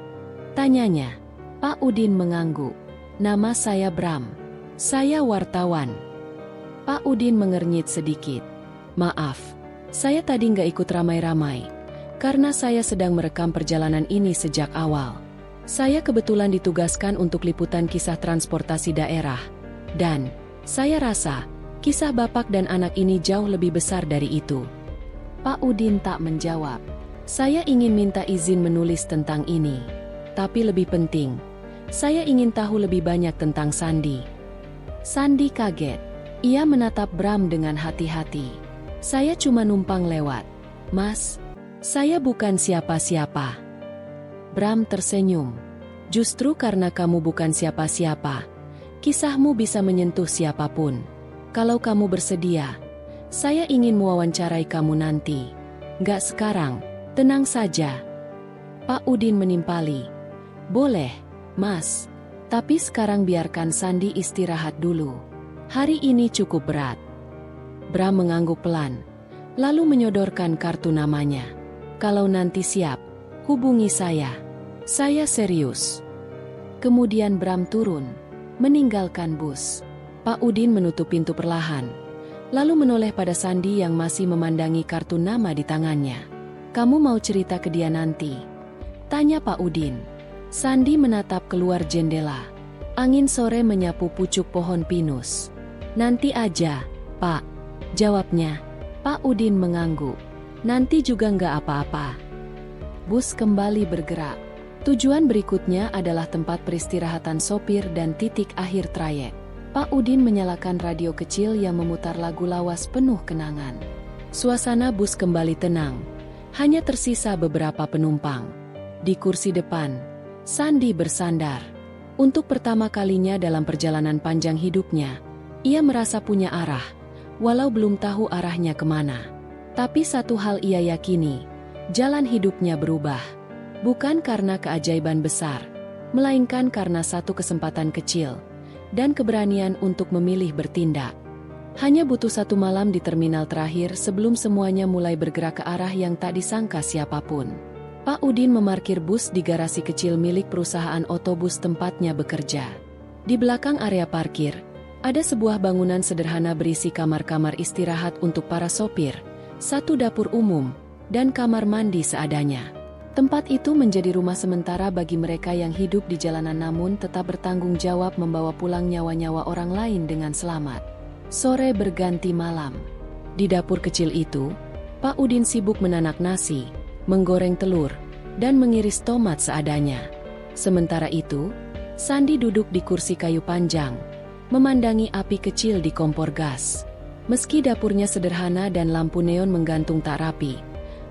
tanyanya. Pak Udin mengangguk. "Nama saya Bram. Saya wartawan." Pak Udin mengernyit sedikit. "Maaf, saya tadi nggak ikut ramai-ramai. Karena saya sedang merekam perjalanan ini sejak awal. Saya kebetulan ditugaskan untuk liputan kisah transportasi daerah. Dan saya rasa kisah bapak dan anak ini jauh lebih besar dari itu." Pak Udin tak menjawab. "Saya ingin minta izin menulis tentang ini. Tapi lebih penting, saya ingin tahu lebih banyak tentang Sandi." Sandi kaget. Ia menatap Bram dengan hati-hati. "Saya cuma numpang lewat, Mas. Saya bukan siapa-siapa." Bram tersenyum. "Justru karena kamu bukan siapa-siapa, kisahmu bisa menyentuh siapapun. Kalau kamu bersedia, saya ingin mewawancarai kamu nanti. Nggak sekarang, tenang saja." Pak Udin menimpali. "Boleh, Mas. Tapi sekarang biarkan Sandi istirahat dulu. Hari ini cukup berat." Bram mengangguk pelan, lalu menyodorkan kartu namanya. "Kalau nanti siap, hubungi saya. Saya serius." Kemudian Bram turun, meninggalkan bus. Pak Udin menutup pintu perlahan, lalu menoleh pada Sandi yang masih memandangi kartu nama di tangannya. "Kamu mau cerita ke dia nanti?" tanya Pak Udin. Sandi menatap keluar jendela. Angin sore menyapu pucuk pohon pinus. "Nanti aja, Pak," jawabnya. Pak Udin mengangguk. "Nanti juga nggak apa-apa." Bus kembali bergerak. Tujuan berikutnya adalah tempat peristirahatan sopir dan titik akhir trayek. Pak Udin menyalakan radio kecil yang memutar lagu lawas penuh kenangan. Suasana bus kembali tenang. Hanya tersisa beberapa penumpang. Di kursi depan, Sandi bersandar. Untuk pertama kalinya dalam perjalanan panjang hidupnya, ia merasa punya arah, walau belum tahu arahnya kemana. Tapi satu hal ia yakini, jalan hidupnya berubah. Bukan karena keajaiban besar, melainkan karena satu kesempatan kecil, dan keberanian untuk memilih bertindak. Hanya butuh satu malam di terminal terakhir sebelum semuanya mulai bergerak ke arah yang tak disangka siapapun. Pak Udin memarkir bus di garasi kecil milik perusahaan otobus tempatnya bekerja. Di belakang area parkir, ada sebuah bangunan sederhana berisi kamar-kamar istirahat untuk para sopir, satu dapur umum, dan kamar mandi seadanya. Tempat itu menjadi rumah sementara bagi mereka yang hidup di jalanan namun tetap bertanggung jawab membawa pulang nyawa-nyawa orang lain dengan selamat. Sore berganti malam. Di dapur kecil itu, Pak Udin sibuk menanak nasi, menggoreng telur, dan mengiris tomat seadanya. Sementara itu, Sandi duduk di kursi kayu panjang, memandangi api kecil di kompor gas. Meski dapurnya sederhana dan lampu neon menggantung tak rapi,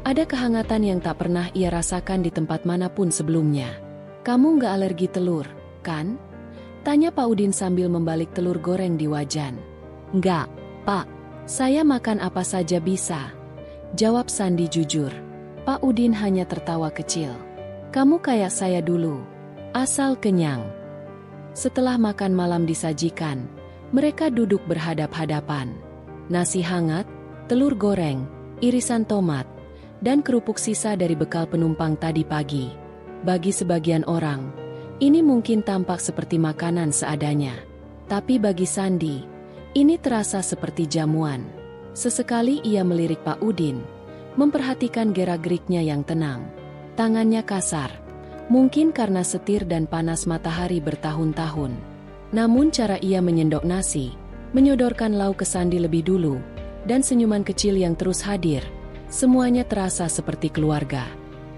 ada kehangatan yang tak pernah ia rasakan di tempat manapun sebelumnya. "Kamu nggak alergi telur, kan?" tanya Pak Udin sambil membalik telur goreng di wajan. "Nggak, Pak. Saya makan apa saja bisa," jawab Sandi jujur. Pak Udin hanya tertawa kecil. "Kamu kayak saya dulu, asal kenyang." Setelah makan malam disajikan, mereka duduk berhadap-hadapan. Nasi hangat, telur goreng, irisan tomat, dan kerupuk sisa dari bekal penumpang tadi pagi. Bagi sebagian orang, ini mungkin tampak seperti makanan seadanya. Tapi bagi Sandi, ini terasa seperti jamuan. Sesekali ia melirik Pak Udin, memperhatikan gerak-geriknya yang tenang. Tangannya kasar, mungkin karena setir dan panas matahari bertahun-tahun. Namun cara ia menyendok nasi, menyodorkan lauk ke Sandi lebih dulu, dan senyuman kecil yang terus hadir, semuanya terasa seperti keluarga.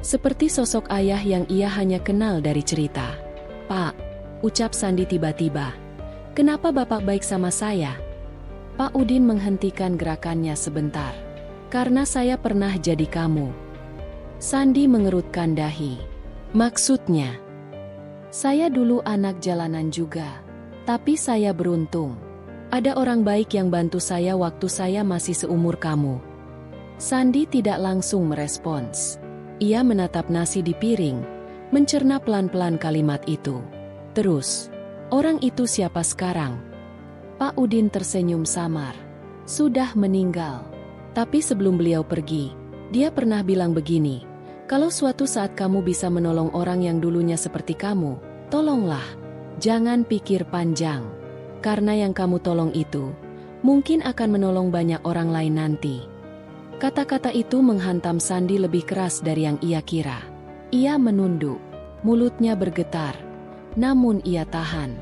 Seperti sosok ayah yang ia hanya kenal dari cerita. "Pak," ucap Sandi tiba-tiba, "kenapa Bapak baik sama saya?" Pak Udin menghentikan gerakannya sebentar. "Karena saya pernah jadi kamu." Sandi mengerutkan dahi. "Maksudnya?" "Saya dulu anak jalanan juga. Tapi saya beruntung. Ada orang baik yang bantu saya waktu saya masih seumur kamu." Sandi tidak langsung merespons. Ia menatap nasi di piring, mencerna pelan-pelan kalimat itu. Terus, "Orang itu siapa sekarang?" Pak Udin tersenyum samar. "Sudah meninggal. Tapi sebelum beliau pergi, dia pernah bilang begini, kalau suatu saat kamu bisa menolong orang yang dulunya seperti kamu, tolonglah. Jangan pikir panjang. Karena yang kamu tolong itu, mungkin akan menolong banyak orang lain nanti." Kata-kata itu menghantam Sandi lebih keras dari yang ia kira. Ia menunduk, mulutnya bergetar. Namun ia tahan.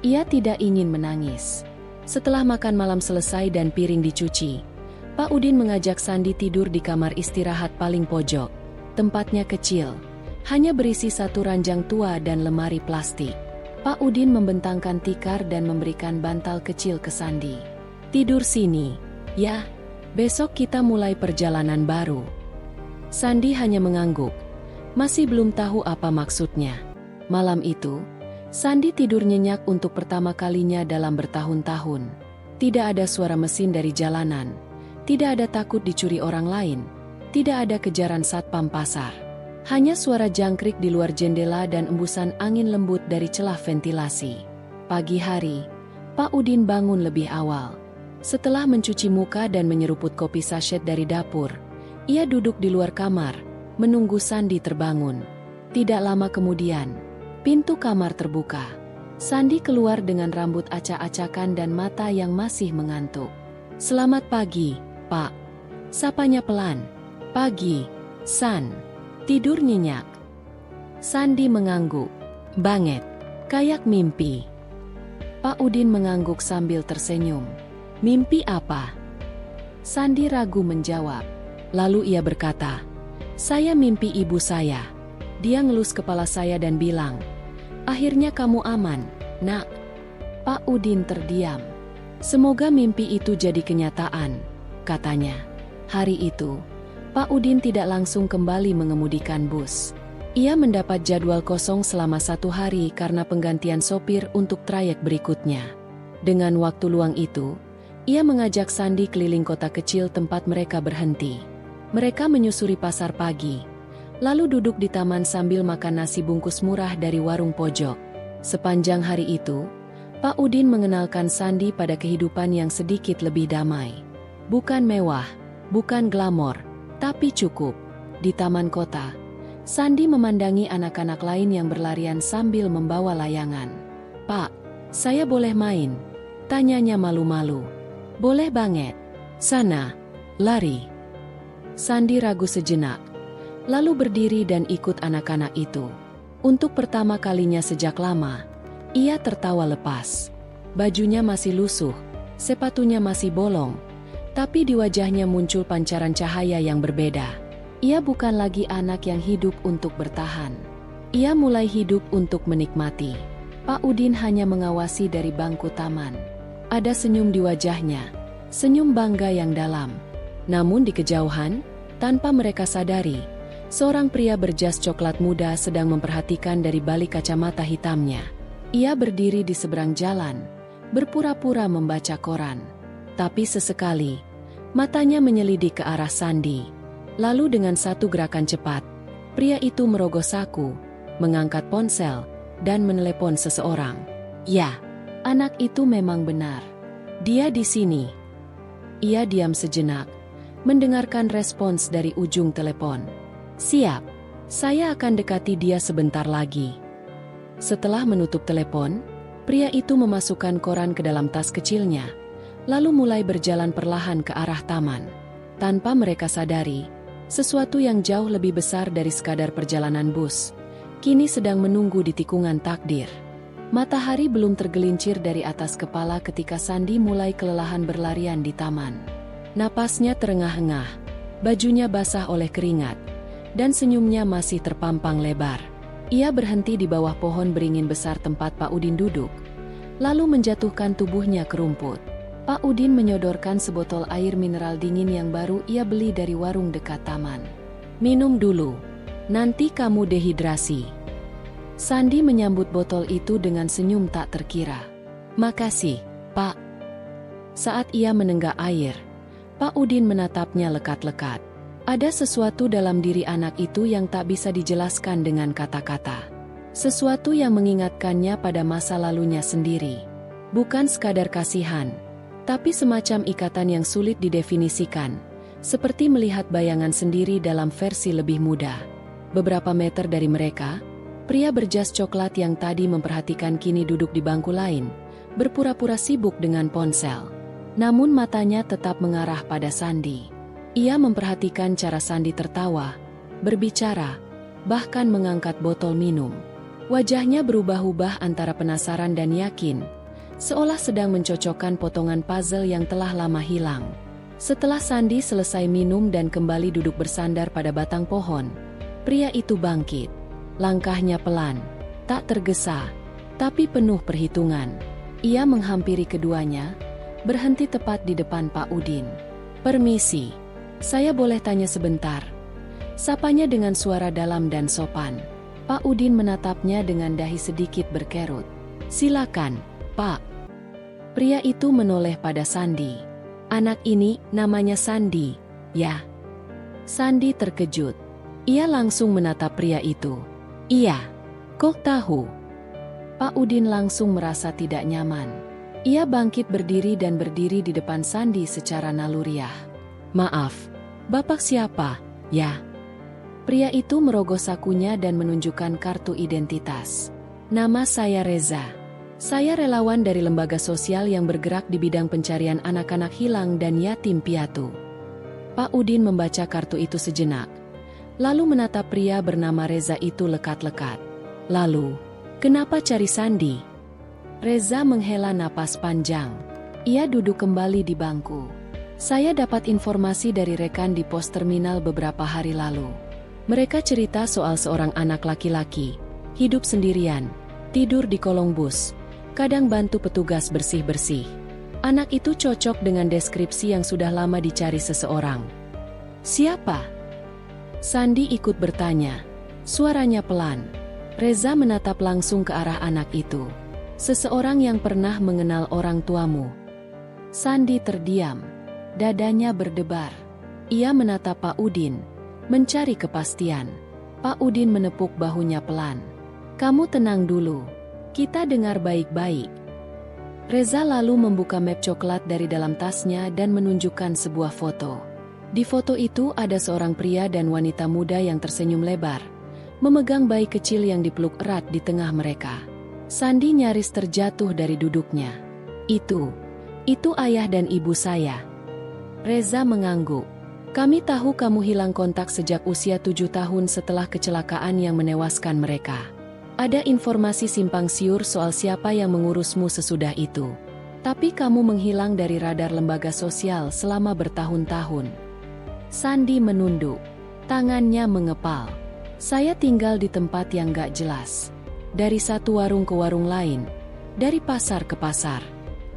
Ia tidak ingin menangis. Setelah makan malam selesai dan piring dicuci, Pak Udin mengajak Sandi tidur di kamar istirahat paling pojok. Tempatnya kecil, hanya berisi satu ranjang tua dan lemari plastik. Pak Udin membentangkan tikar dan memberikan bantal kecil ke Sandi. "Tidur sini, ya. Besok kita mulai perjalanan baru." Sandi hanya mengangguk, masih belum tahu apa maksudnya. Malam itu, Sandi tidur nyenyak untuk pertama kalinya dalam bertahun-tahun. Tidak ada suara mesin dari jalanan, tidak ada takut dicuri orang lain, tidak ada kejaran satpam pasar. Hanya suara jangkrik di luar jendela dan embusan angin lembut dari celah ventilasi. Pagi hari, Pak Udin bangun lebih awal. Setelah mencuci muka dan menyeruput kopi sachet dari dapur, ia duduk di luar kamar, menunggu Sandi terbangun. Tidak lama kemudian, pintu kamar terbuka. Sandi keluar dengan rambut acak-acakan dan mata yang masih mengantuk. "Selamat pagi, Pak." Sapanya pelan. "Pagi, San." "Tidur nyenyak?" Sandi mengangguk. "Banget. Kayak mimpi." Pak Udin mengangguk sambil tersenyum. "Mimpi apa?" Sandi ragu menjawab. Lalu ia berkata, "Saya mimpi ibu saya." Dia ngelus kepala saya dan bilang, "Akhirnya kamu aman, Nak." Pak Udin terdiam. "Semoga mimpi itu jadi kenyataan," katanya. Hari itu, Pak Udin tidak langsung kembali mengemudikan bus. Ia mendapat jadwal kosong selama 1 hari karena penggantian sopir untuk trayek berikutnya. Dengan waktu luang itu, ia mengajak Sandi keliling kota kecil tempat mereka berhenti. Mereka menyusuri pasar pagi, lalu duduk di taman sambil makan nasi bungkus murah dari warung pojok. Sepanjang hari itu, Pak Udin mengenalkan Sandi pada kehidupan yang sedikit lebih damai. Bukan mewah, bukan glamor, tapi cukup. Di taman kota, Sandi memandangi anak-anak lain yang berlarian sambil membawa layangan. "Pak, saya boleh main?" tanyanya malu-malu. "Boleh banget. Sana, lari." Sandi ragu sejenak, lalu berdiri dan ikut anak-anak itu. Untuk pertama kalinya sejak lama, ia tertawa lepas. Bajunya masih lusuh, sepatunya masih bolong, tapi di wajahnya muncul pancaran cahaya yang berbeda. Ia bukan lagi anak yang hidup untuk bertahan. Ia mulai hidup untuk menikmati. Pak Udin hanya mengawasi dari bangku taman. Ada senyum di wajahnya, senyum bangga yang dalam. Namun di kejauhan, tanpa mereka sadari, seorang pria berjas coklat muda sedang memperhatikan dari balik kacamata hitamnya. Ia berdiri di seberang jalan, berpura-pura membaca koran. Tapi sesekali, matanya menyelidik ke arah Sandi. Lalu dengan satu gerakan cepat, pria itu merogoh saku, mengangkat ponsel, dan menelepon seseorang. Ya, anak itu memang benar. Dia di sini. Ia diam sejenak, mendengarkan respons dari ujung telepon. "Siap, saya akan dekati dia sebentar lagi." Setelah menutup telepon, pria itu memasukkan koran ke dalam tas kecilnya, lalu mulai berjalan perlahan ke arah taman. Tanpa mereka sadari, sesuatu yang jauh lebih besar dari sekadar perjalanan bus, kini sedang menunggu di tikungan takdir. Matahari belum tergelincir dari atas kepala ketika Sandi mulai kelelahan berlarian di taman. Napasnya terengah-engah, bajunya basah oleh keringat, dan senyumnya masih terpampang lebar. Ia berhenti di bawah pohon beringin besar tempat Pak Udin duduk, lalu menjatuhkan tubuhnya ke rumput. Pak Udin menyodorkan sebotol air mineral dingin yang baru ia beli dari warung dekat taman. "Minum dulu, nanti kamu dehidrasi." Sandi menyambut botol itu dengan senyum tak terkira. "Makasih, Pak." Saat ia menenggak air, Pak Udin menatapnya lekat-lekat. Ada sesuatu dalam diri anak itu yang tak bisa dijelaskan dengan kata-kata. Sesuatu yang mengingatkannya pada masa lalunya sendiri. Bukan sekadar kasihan, tapi semacam ikatan yang sulit didefinisikan, seperti melihat bayangan sendiri dalam versi lebih muda. Beberapa meter dari mereka, pria berjas coklat yang tadi memperhatikan kini duduk di bangku lain, berpura-pura sibuk dengan ponsel. Namun matanya tetap mengarah pada Sandi. Ia memperhatikan cara Sandi tertawa, berbicara, bahkan mengangkat botol minum. Wajahnya berubah-ubah antara penasaran dan yakin, seolah sedang mencocokkan potongan puzzle yang telah lama hilang. Setelah Sandi selesai minum dan kembali duduk bersandar pada batang pohon, pria itu bangkit. Langkahnya pelan, tak tergesa, tapi penuh perhitungan. Ia menghampiri keduanya, berhenti tepat di depan Pak Udin. "Permisi, saya boleh tanya sebentar?" Sapanya dengan suara dalam dan sopan. Pak Udin menatapnya dengan dahi sedikit berkerut. "Silakan, Pak." Pria itu menoleh pada Sandi. "Anak ini namanya Sandi, ya?" Sandi terkejut. Ia langsung menatap pria itu. "Iya, kok tahu?" Pak Udin langsung merasa tidak nyaman. Ia bangkit berdiri dan berdiri di depan Sandi secara naluriah. "Maaf, Bapak siapa, ya?" Pria itu merogoh sakunya dan menunjukkan kartu identitas. "Nama saya Reza. Saya relawan dari lembaga sosial yang bergerak di bidang pencarian anak-anak hilang dan yatim piatu." Pak Udin membaca kartu itu sejenak, lalu menatap pria bernama Reza itu lekat-lekat. "Lalu, kenapa cari Sandi?" Reza menghela napas panjang. Ia duduk kembali di bangku. "Saya dapat informasi dari rekan di pos terminal beberapa hari lalu. Mereka cerita soal seorang anak laki-laki, hidup sendirian, tidur di kolong bus, kadang bantu petugas bersih-bersih. Anak itu cocok dengan deskripsi yang sudah lama dicari seseorang." "Siapa?" Sandi ikut bertanya. Suaranya pelan. Reza menatap langsung ke arah anak itu. "Seseorang yang pernah mengenal orang tuamu." Sandi terdiam. Dadanya berdebar. Ia menatap Pak Udin, mencari kepastian. Pak Udin menepuk bahunya pelan. "Kamu tenang dulu. Kita dengar baik-baik." Reza lalu membuka map coklat dari dalam tasnya dan menunjukkan sebuah foto. Di foto itu ada seorang pria dan wanita muda yang tersenyum lebar, memegang bayi kecil yang dipeluk erat di tengah mereka. Sandi nyaris terjatuh dari duduknya. Itu ayah dan ibu saya." Reza mengangguk. "Kami tahu kamu hilang kontak sejak usia 7 tahun setelah kecelakaan yang menewaskan mereka. Ada informasi simpang siur soal siapa yang mengurusmu sesudah itu. Tapi kamu menghilang dari radar lembaga sosial selama bertahun-tahun." Sandi menunduk. Tangannya mengepal. "Saya tinggal di tempat yang gak jelas. Dari satu warung ke warung lain. Dari pasar ke pasar.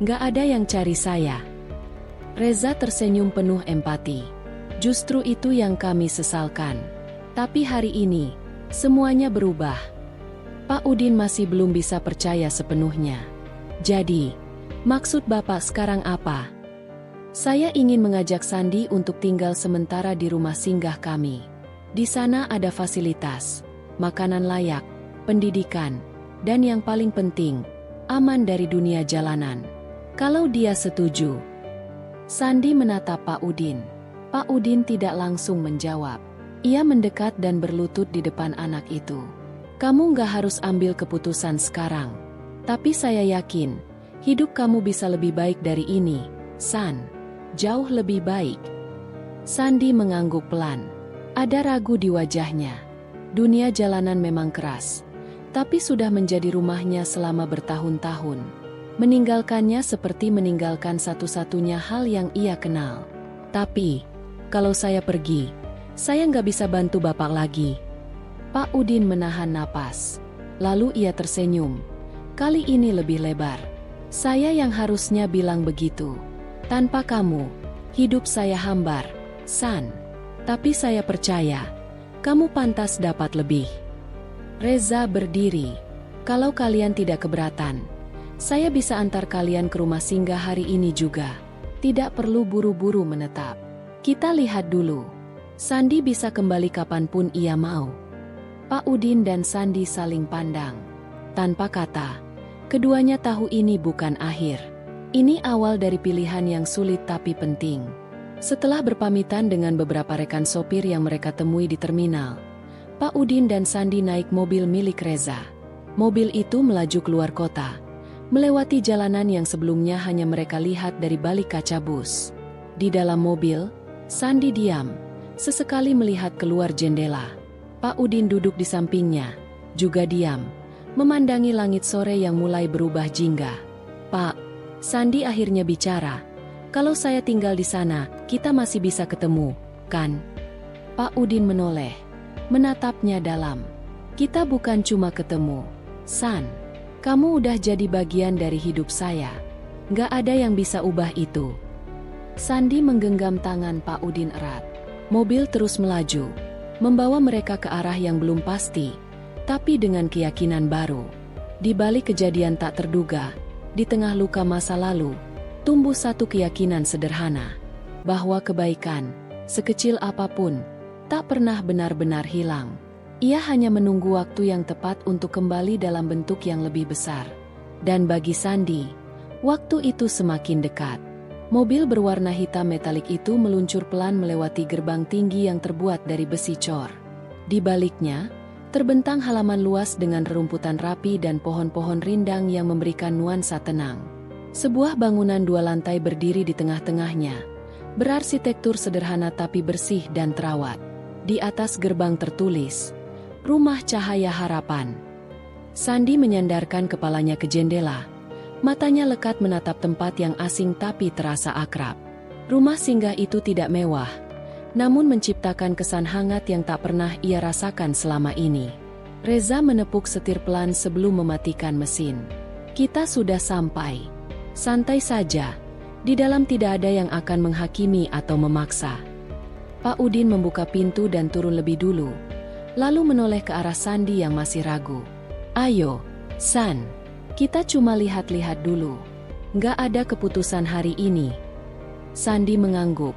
Gak ada yang cari saya." Reza tersenyum penuh empati. "Justru itu yang kami sesalkan. Tapi hari ini, semuanya berubah." Pak Udin masih belum bisa percaya sepenuhnya. "Jadi, maksud Bapak sekarang apa?" "Saya ingin mengajak Sandi untuk tinggal sementara di rumah singgah kami. Di sana ada fasilitas, makanan layak, pendidikan, dan yang paling penting, aman dari dunia jalanan. Kalau dia setuju." Sandi menatap Pak Udin. Pak Udin tidak langsung menjawab. Ia mendekat dan berlutut di depan anak itu. "Kamu gak harus ambil keputusan sekarang. Tapi saya yakin, hidup kamu bisa lebih baik dari ini, San. Jauh lebih baik. Sandi mengangguk pelan. Ada ragu di wajahnya. Dunia jalanan memang keras, tapi sudah menjadi rumahnya selama bertahun-tahun. Meninggalkannya seperti meninggalkan satu-satunya hal yang ia kenal. Tapi, kalau saya pergi, saya nggak bisa bantu Bapak lagi. Pak Udin menahan napas. Lalu ia tersenyum. Kali ini lebih lebar. Saya yang harusnya bilang begitu. Tanpa kamu, hidup saya hambar, San. Tapi saya percaya, kamu pantas dapat lebih. Reza berdiri. Kalau kalian tidak keberatan, saya bisa antar kalian ke rumah singgah hari ini juga. Tidak perlu buru-buru menetap. Kita lihat dulu. Sandi bisa kembali kapanpun ia mau. Pak Udin dan Sandi saling pandang. Tanpa kata, keduanya tahu ini bukan akhir. Ini awal dari pilihan yang sulit tapi penting. Setelah berpamitan dengan beberapa rekan sopir yang mereka temui di terminal, Pak Udin dan Sandi naik mobil milik Reza. Mobil itu melaju keluar kota, melewati jalanan yang sebelumnya hanya mereka lihat dari balik kaca bus. Di dalam mobil, Sandi diam, sesekali melihat keluar jendela. Pak Udin duduk di sampingnya, juga diam, memandangi langit sore yang mulai berubah jingga. Pak, Sandi akhirnya bicara, kalau saya tinggal di sana, kita masih bisa ketemu, kan? Pak Udin menoleh, menatapnya dalam. Kita bukan cuma ketemu, San. Kamu udah jadi bagian dari hidup saya. Nggak ada yang bisa ubah itu. Sandi menggenggam tangan Pak Udin erat. Mobil terus melaju, membawa mereka ke arah yang belum pasti, tapi dengan keyakinan baru. Di balik kejadian tak terduga, di tengah luka masa lalu, tumbuh satu keyakinan sederhana, bahwa kebaikan, sekecil apapun, tak pernah benar-benar hilang. Ia hanya menunggu waktu yang tepat untuk kembali dalam bentuk yang lebih besar. Dan bagi Sandi, waktu itu semakin dekat. Mobil berwarna hitam metalik itu meluncur pelan melewati gerbang tinggi yang terbuat dari besi cor. Di baliknya, terbentang halaman luas dengan rerumputan rapi dan pohon-pohon rindang yang memberikan nuansa tenang. Sebuah bangunan 2 lantai berdiri di tengah-tengahnya, berarsitektur sederhana tapi bersih dan terawat. Di atas gerbang tertulis, Rumah Cahaya Harapan. Sandi menyandarkan kepalanya ke jendela. Matanya lekat menatap tempat yang asing tapi terasa akrab. Rumah singgah itu tidak mewah, namun menciptakan kesan hangat yang tak pernah ia rasakan selama ini. Reza menepuk setir pelan sebelum mematikan mesin. Kita sudah sampai. Santai saja. Di dalam tidak ada yang akan menghakimi atau memaksa. Pak Udin membuka pintu dan turun lebih dulu, lalu menoleh ke arah Sandi yang masih ragu. Ayo, San. Kita cuma lihat-lihat dulu. Nggak ada keputusan hari ini. Sandi mengangguk,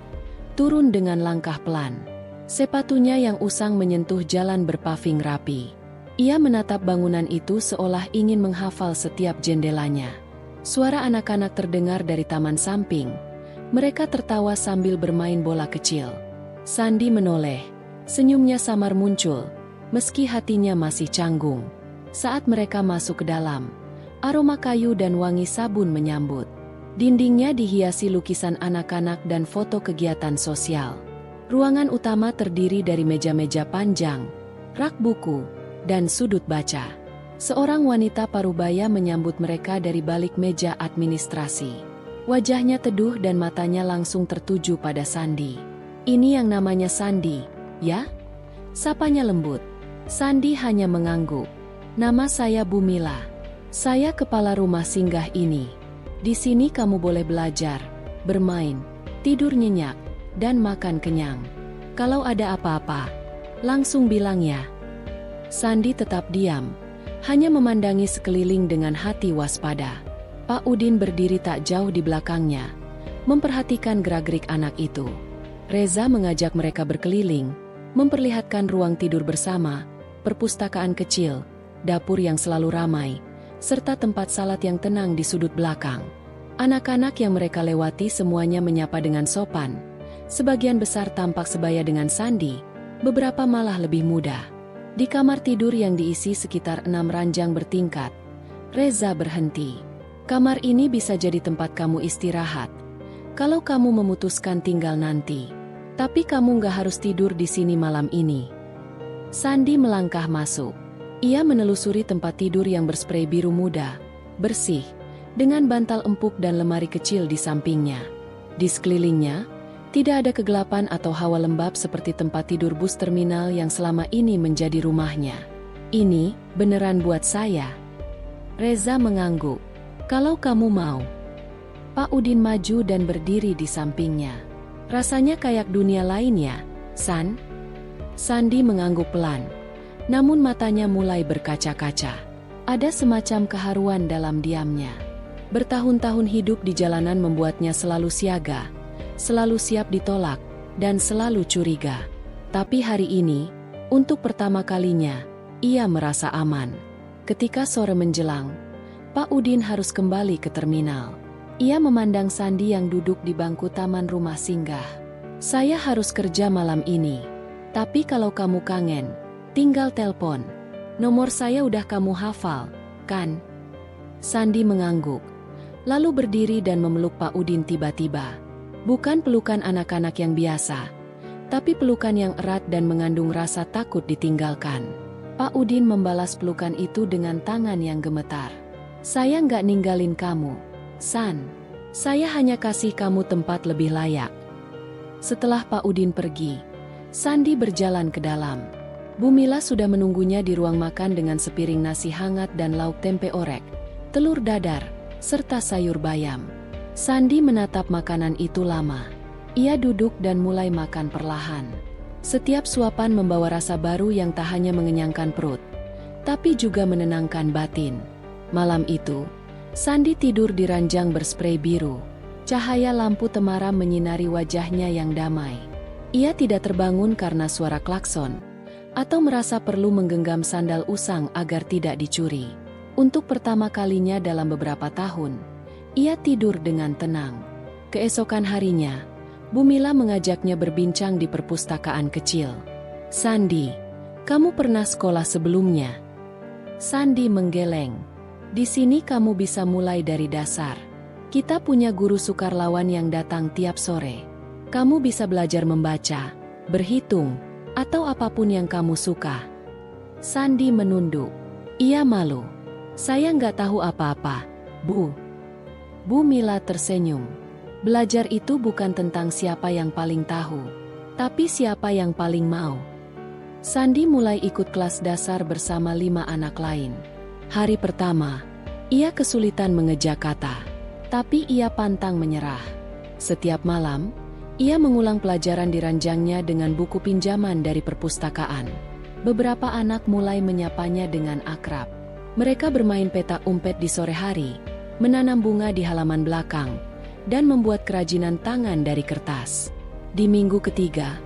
turun dengan langkah pelan. Sepatunya yang usang menyentuh jalan berpaving rapi. Ia menatap bangunan itu seolah ingin menghafal setiap jendelanya. Suara anak-anak terdengar dari taman samping. Mereka tertawa sambil bermain bola kecil. Sandi menoleh. Senyumnya samar muncul, meski hatinya masih canggung. Saat mereka masuk ke dalam, aroma kayu dan wangi sabun menyambut. Dindingnya dihiasi lukisan anak-anak dan foto kegiatan sosial. Ruangan utama terdiri dari meja-meja panjang, rak buku, dan sudut baca. Seorang wanita parubaya menyambut mereka dari balik meja administrasi. Wajahnya teduh dan matanya langsung tertuju pada Sandi. Ini yang namanya Sandi, ya? Sapanya lembut. Sandi hanya mengangguk. Nama saya Bumila. Saya kepala rumah singgah ini. Di sini kamu boleh belajar, bermain, tidur nyenyak, dan makan kenyang. Kalau ada apa-apa, langsung bilang ya. Sandi tetap diam, hanya memandangi sekeliling dengan hati waspada. Pak Udin berdiri tak jauh di belakangnya, memperhatikan gerak-gerik anak itu. Reza mengajak mereka berkeliling, memperlihatkan ruang tidur bersama, perpustakaan kecil, dapur yang selalu ramai, serta tempat salat yang tenang di sudut belakang. Anak-anak yang mereka lewati semuanya menyapa dengan sopan. Sebagian besar tampak sebaya dengan Sandi, beberapa malah lebih muda. Di kamar tidur yang diisi sekitar 6 ranjang bertingkat, Reza berhenti. Kamar ini bisa jadi tempat kamu istirahat. Kalau kamu memutuskan tinggal nanti, tapi kamu nggak harus tidur di sini malam ini. Sandi melangkah masuk. Ia menelusuri tempat tidur yang berspray biru muda, bersih, dengan bantal empuk dan lemari kecil di sampingnya. Di sekelilingnya, tidak ada kegelapan atau hawa lembab seperti tempat tidur bus terminal yang selama ini menjadi rumahnya. Ini beneran buat saya. Reza mengangguk. Kalau kamu mau. Pak Udin maju dan berdiri di sampingnya. Rasanya kayak dunia lain ya, San? Sandi mengangguk pelan. Namun matanya mulai berkaca-kaca. Ada semacam keharuan dalam diamnya. Bertahun-tahun hidup di jalanan membuatnya selalu siaga, selalu siap ditolak, dan selalu curiga. Tapi hari ini, untuk pertama kalinya, ia merasa aman. Ketika sore menjelang, Pak Udin harus kembali ke terminal. Ia memandang Sandi yang duduk di bangku taman rumah singgah. Saya harus kerja malam ini. Tapi kalau kamu kangen, tinggal telpon. Nomor saya udah kamu hafal, kan? Sandi mengangguk, lalu berdiri dan memeluk Pak Udin tiba-tiba. Bukan pelukan anak-anak yang biasa, tapi pelukan yang erat dan mengandung rasa takut ditinggalkan. Pak Udin membalas pelukan itu dengan tangan yang gemetar. Saya nggak ninggalin kamu, San. Saya hanya kasih kamu tempat lebih layak. Setelah Pak Udin pergi, Sandi berjalan ke dalam. Bu Mila sudah menunggunya di ruang makan dengan sepiring nasi hangat dan lauk tempe orek, telur dadar, serta sayur bayam. Sandi menatap makanan itu lama. Ia duduk dan mulai makan perlahan. Setiap suapan membawa rasa baru yang tak hanya mengenyangkan perut, tapi juga menenangkan batin. Malam itu, Sandi tidur di ranjang berspray biru. Cahaya lampu temaram menyinari wajahnya yang damai. Ia tidak terbangun karena suara klakson, atau merasa perlu menggenggam sandal usang agar tidak dicuri. Untuk pertama kalinya dalam beberapa tahun, ia tidur dengan tenang. Keesokan harinya, Bu Mila mengajaknya berbincang di perpustakaan kecil. Sandi, kamu pernah sekolah sebelumnya? Sandi menggeleng. Di sini kamu bisa mulai dari dasar. Kita punya guru sukarlawan yang datang tiap sore. Kamu bisa belajar membaca, berhitung, atau apapun yang kamu suka. Sandi menunduk. Ia malu. Saya nggak tahu apa-apa, Bu. Bu Mila tersenyum. Belajar itu bukan tentang siapa yang paling tahu, tapi siapa yang paling mau. Sandi mulai ikut kelas dasar bersama 5 anak lain. Hari pertama, ia kesulitan mengejak kata, tapi ia pantang menyerah. Setiap malam, ia mengulang pelajaran di ranjangnya dengan buku pinjaman dari perpustakaan. Beberapa anak mulai menyapanya dengan akrab. Mereka bermain petak umpet di sore hari, menanam bunga di halaman belakang, dan membuat kerajinan tangan dari kertas. Di minggu ketiga,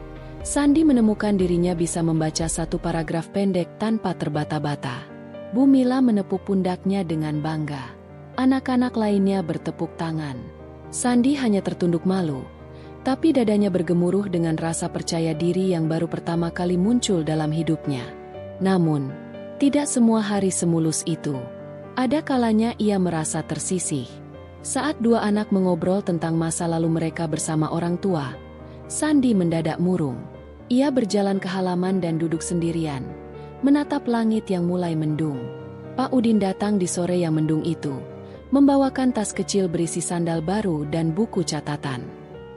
Sandi menemukan dirinya bisa membaca satu paragraf pendek tanpa terbata-bata. Bu Mila menepuk pundaknya dengan bangga. Anak-anak lainnya bertepuk tangan. Sandi hanya tertunduk malu. Tapi dadanya bergemuruh dengan rasa percaya diri yang baru pertama kali muncul dalam hidupnya. Namun, tidak semua hari semulus itu. Ada kalanya ia merasa tersisih. Saat 2 anak mengobrol tentang masa lalu mereka bersama orang tua, Sandi mendadak murung. Ia berjalan ke halaman dan duduk sendirian, menatap langit yang mulai mendung. Pak Udin datang di sore yang mendung itu, membawakan tas kecil berisi sandal baru dan buku catatan.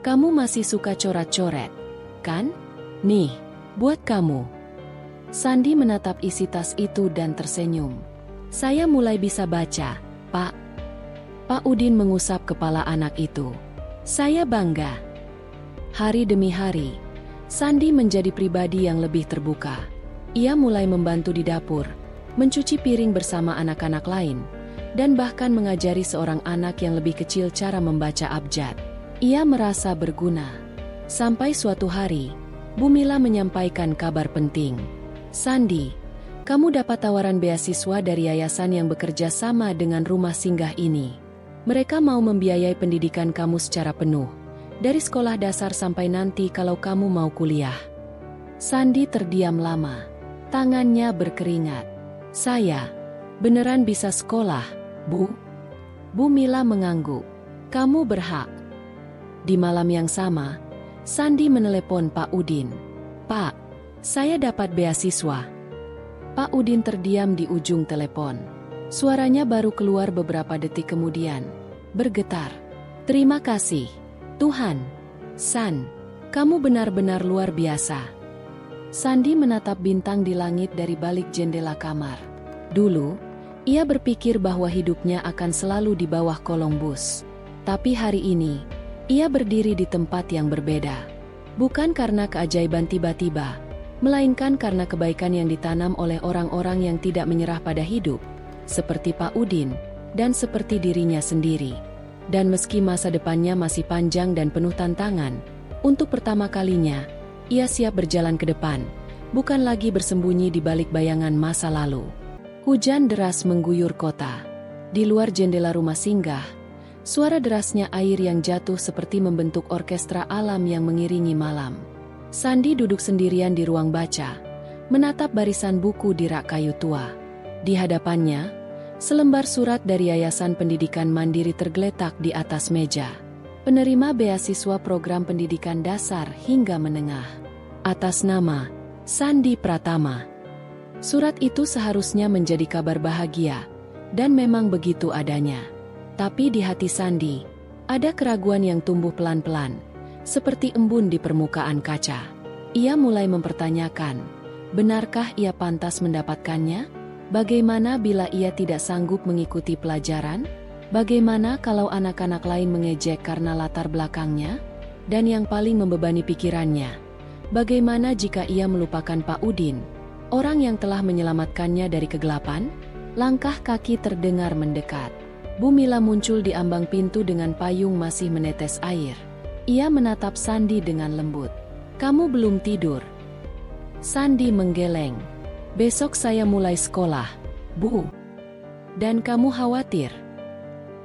Kamu masih suka coret-coret, kan? Nih, buat kamu. Sandi menatap isi tas itu dan tersenyum. Saya mulai bisa baca, Pak. Pak Udin mengusap kepala anak itu. Saya bangga. Hari demi hari, Sandi menjadi pribadi yang lebih terbuka. Ia mulai membantu di dapur, mencuci piring bersama anak-anak lain, dan bahkan mengajari seorang anak yang lebih kecil cara membaca abjad. Ia merasa berguna. Sampai suatu hari, Bu Mila menyampaikan kabar penting. Sandi, kamu dapat tawaran beasiswa dari yayasan yang bekerja sama dengan rumah singgah ini. Mereka mau membiayai pendidikan kamu secara penuh, dari sekolah dasar sampai nanti kalau kamu mau kuliah. Sandi terdiam lama. Tangannya berkeringat. Saya beneran bisa sekolah, Bu? Bu Mila mengangguk. Kamu berhak. Di malam yang sama, Sandi menelepon Pak Udin. "Pak, saya dapat beasiswa." Pak Udin terdiam di ujung telepon. Suaranya baru keluar beberapa detik kemudian, bergetar. "Terima kasih, Tuhan. San, kamu benar-benar luar biasa." Sandi menatap bintang di langit dari balik jendela kamar. Dulu, ia berpikir bahwa hidupnya akan selalu di bawah kolong bus. Tapi hari ini, ia berdiri di tempat yang berbeda. Bukan karena keajaiban tiba-tiba, melainkan karena kebaikan yang ditanam oleh orang-orang yang tidak menyerah pada hidup, seperti Pak Udin, dan seperti dirinya sendiri. Dan meski masa depannya masih panjang dan penuh tantangan, untuk pertama kalinya, ia siap berjalan ke depan, bukan lagi bersembunyi di balik bayangan masa lalu. Hujan deras mengguyur kota. Di luar jendela rumah singgah, suara derasnya air yang jatuh seperti membentuk orkestra alam yang mengiringi malam. Sandi duduk sendirian di ruang baca, menatap barisan buku di rak kayu tua. Di hadapannya, selembar surat dari Yayasan Pendidikan Mandiri tergeletak di atas meja. Penerima beasiswa program pendidikan dasar hingga menengah. Atas nama Sandi Pratama. Surat itu seharusnya menjadi kabar bahagia, dan memang begitu adanya. Tapi di hati Sandi, ada keraguan yang tumbuh pelan-pelan, seperti embun di permukaan kaca. Ia mulai mempertanyakan, benarkah ia pantas mendapatkannya? Bagaimana bila ia tidak sanggup mengikuti pelajaran? Bagaimana kalau anak-anak lain mengejek karena latar belakangnya? Dan yang paling membebani pikirannya, bagaimana jika ia melupakan Pak Udin, orang yang telah menyelamatkannya dari kegelapan? Langkah kaki terdengar mendekat. Bu Mila muncul di ambang pintu dengan payung masih menetes air. Ia menatap Sandi dengan lembut. "Kamu belum tidur?" Sandi menggeleng. "Besok saya mulai sekolah, Bu." "Dan kamu khawatir?"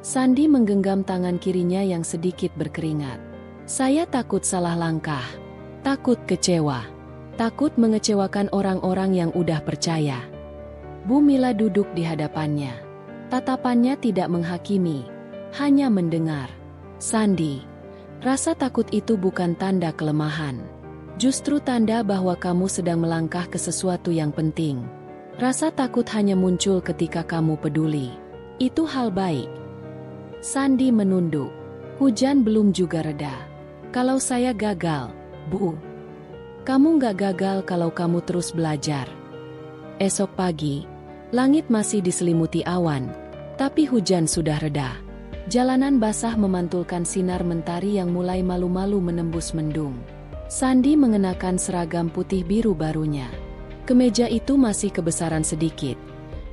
Sandi menggenggam tangan kirinya yang sedikit berkeringat. "Saya takut salah langkah, takut kecewa, takut mengecewakan orang-orang yang udah percaya." Bu Mila duduk di hadapannya. Tatapannya tidak menghakimi, hanya mendengar. "Sandi, rasa takut itu bukan tanda kelemahan. Justru tanda bahwa kamu sedang melangkah ke sesuatu yang penting. Rasa takut hanya muncul ketika kamu peduli. Itu hal baik." Sandi menunduk. Hujan belum juga reda. "Kalau saya gagal, Bu." "Kamu nggak gagal kalau kamu terus belajar." Esok pagi, langit masih diselimuti awan, tapi hujan sudah reda. Jalanan basah memantulkan sinar mentari yang mulai malu-malu menembus mendung. Sandi mengenakan seragam putih biru barunya. Kemeja itu masih kebesaran sedikit,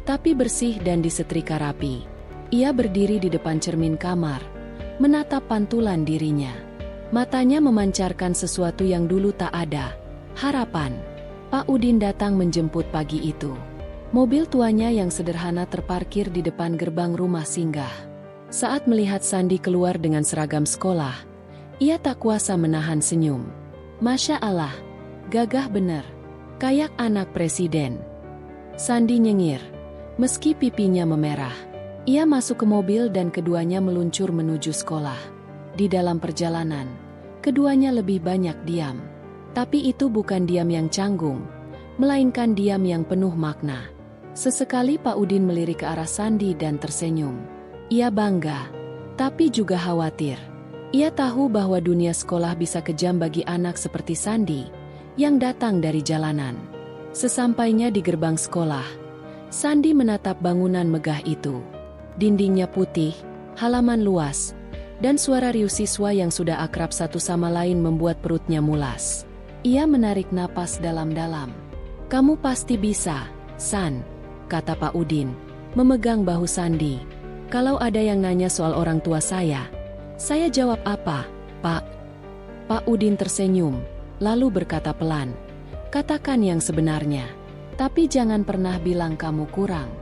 tapi bersih dan disetrika rapi. Ia berdiri di depan cermin kamar, menatap pantulan dirinya. Matanya memancarkan sesuatu yang dulu tak ada, harapan. Pak Udin datang menjemput pagi itu. Mobil tuanya yang sederhana terparkir di depan gerbang rumah singgah. Saat melihat Sandi keluar dengan seragam sekolah, ia tak kuasa menahan senyum. "Masya Allah, gagah bener. Kayak anak presiden." Sandi nyengir, meski pipinya memerah. Ia masuk ke mobil dan keduanya meluncur menuju sekolah. Di dalam perjalanan, keduanya lebih banyak diam. Tapi itu bukan diam yang canggung, melainkan diam yang penuh makna. Sesekali Pak Udin melirik ke arah Sandi dan tersenyum. Ia bangga, tapi juga khawatir. Ia tahu bahwa dunia sekolah bisa kejam bagi anak seperti Sandi, yang datang dari jalanan. Sesampainya di gerbang sekolah, Sandi menatap bangunan megah itu. Dindingnya putih, halaman luas, dan suara riuh siswa yang sudah akrab satu sama lain membuat perutnya mulas. Ia menarik napas dalam-dalam. "Kamu pasti bisa, San," kata Pak Udin, memegang bahu Sandi. "Kalau ada yang nanya soal orang tua saya jawab apa, Pak?" Pak Udin tersenyum, lalu berkata pelan, "Katakan yang sebenarnya. Tapi jangan pernah bilang kamu kurang.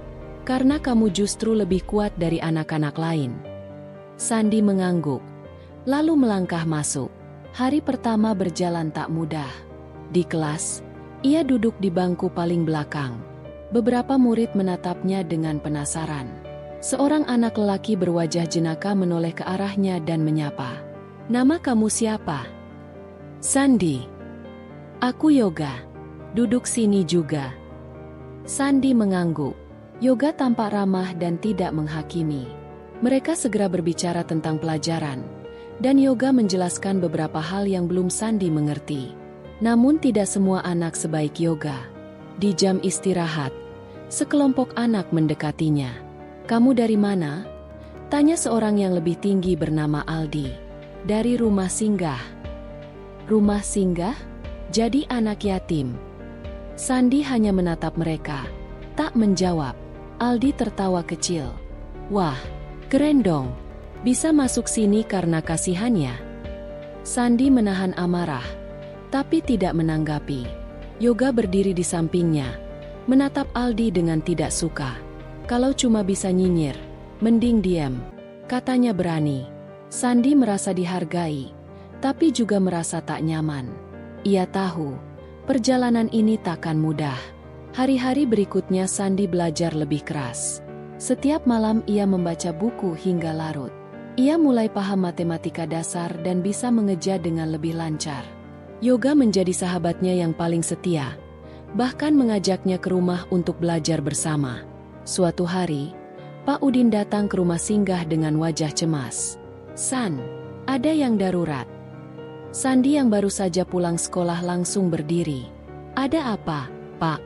Karena kamu justru lebih kuat dari anak-anak lain." Sandi mengangguk, lalu melangkah masuk. Hari pertama berjalan tak mudah. Di kelas, ia duduk di bangku paling belakang. Beberapa murid menatapnya dengan penasaran. Seorang anak lelaki berwajah jenaka menoleh ke arahnya dan menyapa. Nama kamu siapa? Sandi. Aku Yoga. Duduk sini juga. Sandi mengangguk. Yoga tampak ramah dan tidak menghakimi. Mereka segera berbicara tentang pelajaran, dan Yoga menjelaskan beberapa hal yang belum Sandi mengerti. Namun tidak semua anak sebaik Yoga. Di jam istirahat, sekelompok anak mendekatinya. Kamu dari mana? Tanya seorang yang lebih tinggi bernama Aldi. Dari rumah singgah. Rumah singgah? Jadi anak yatim. Sandi hanya menatap mereka, tak menjawab. Aldi tertawa kecil. Wah, keren dong. Bisa masuk sini karena kasihannya. Sandi menahan amarah, tapi tidak menanggapi. Yoga berdiri di sampingnya, menatap Aldi dengan tidak suka. Kalau cuma bisa nyinyir, mending diam, katanya berani. Sandi merasa dihargai, tapi juga merasa tak nyaman. Ia tahu, perjalanan ini takkan mudah. Hari-hari berikutnya Sandi belajar lebih keras. Setiap malam ia membaca buku hingga larut. Ia mulai paham matematika dasar dan bisa mengeja dengan lebih lancar. Yoga menjadi sahabatnya yang paling setia, bahkan mengajaknya ke rumah untuk belajar bersama. Suatu hari, Pak Udin datang ke rumah singgah dengan wajah cemas. San, ada yang darurat. Sandi yang baru saja pulang sekolah langsung berdiri. Ada apa, Pak?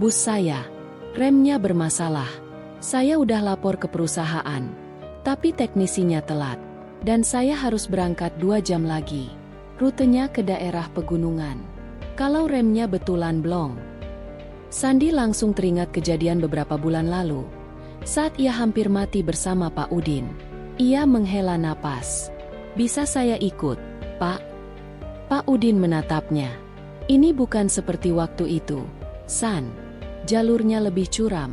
Bus saya, remnya bermasalah. Saya udah lapor ke perusahaan, tapi teknisinya telat. Dan saya harus berangkat 2 jam lagi. Rutenya ke daerah pegunungan. Kalau remnya betulan blong. Sandi langsung teringat kejadian beberapa bulan lalu, saat ia hampir mati bersama Pak Udin. Ia menghela napas. Bisa saya ikut, Pak? Pak Udin menatapnya. Ini bukan seperti waktu itu, San. Jalurnya lebih curam,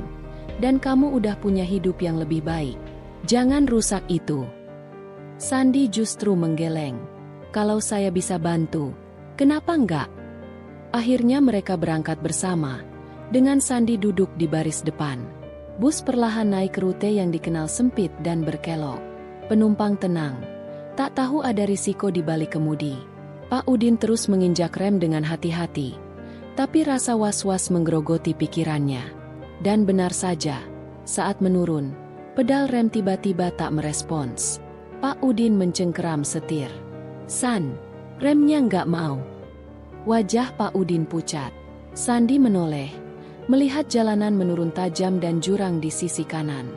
dan kamu udah punya hidup yang lebih baik. Jangan rusak itu. Sandi justru menggeleng. Kalau saya bisa bantu, kenapa enggak? Akhirnya mereka berangkat bersama, dengan Sandi duduk di baris depan. Bus perlahan naik rute yang dikenal sempit dan berkelok. Penumpang tenang, tak tahu ada risiko di balik kemudi. Pak Udin terus menginjak rem dengan hati-hati, tapi rasa was-was menggerogoti pikirannya. Dan benar saja, saat menurun, pedal rem tiba-tiba tak merespons. Pak Udin mencengkeram setir. San, remnya nggak mau. Wajah Pak Udin pucat. Sandi menoleh, melihat jalanan menurun tajam dan jurang di sisi kanan.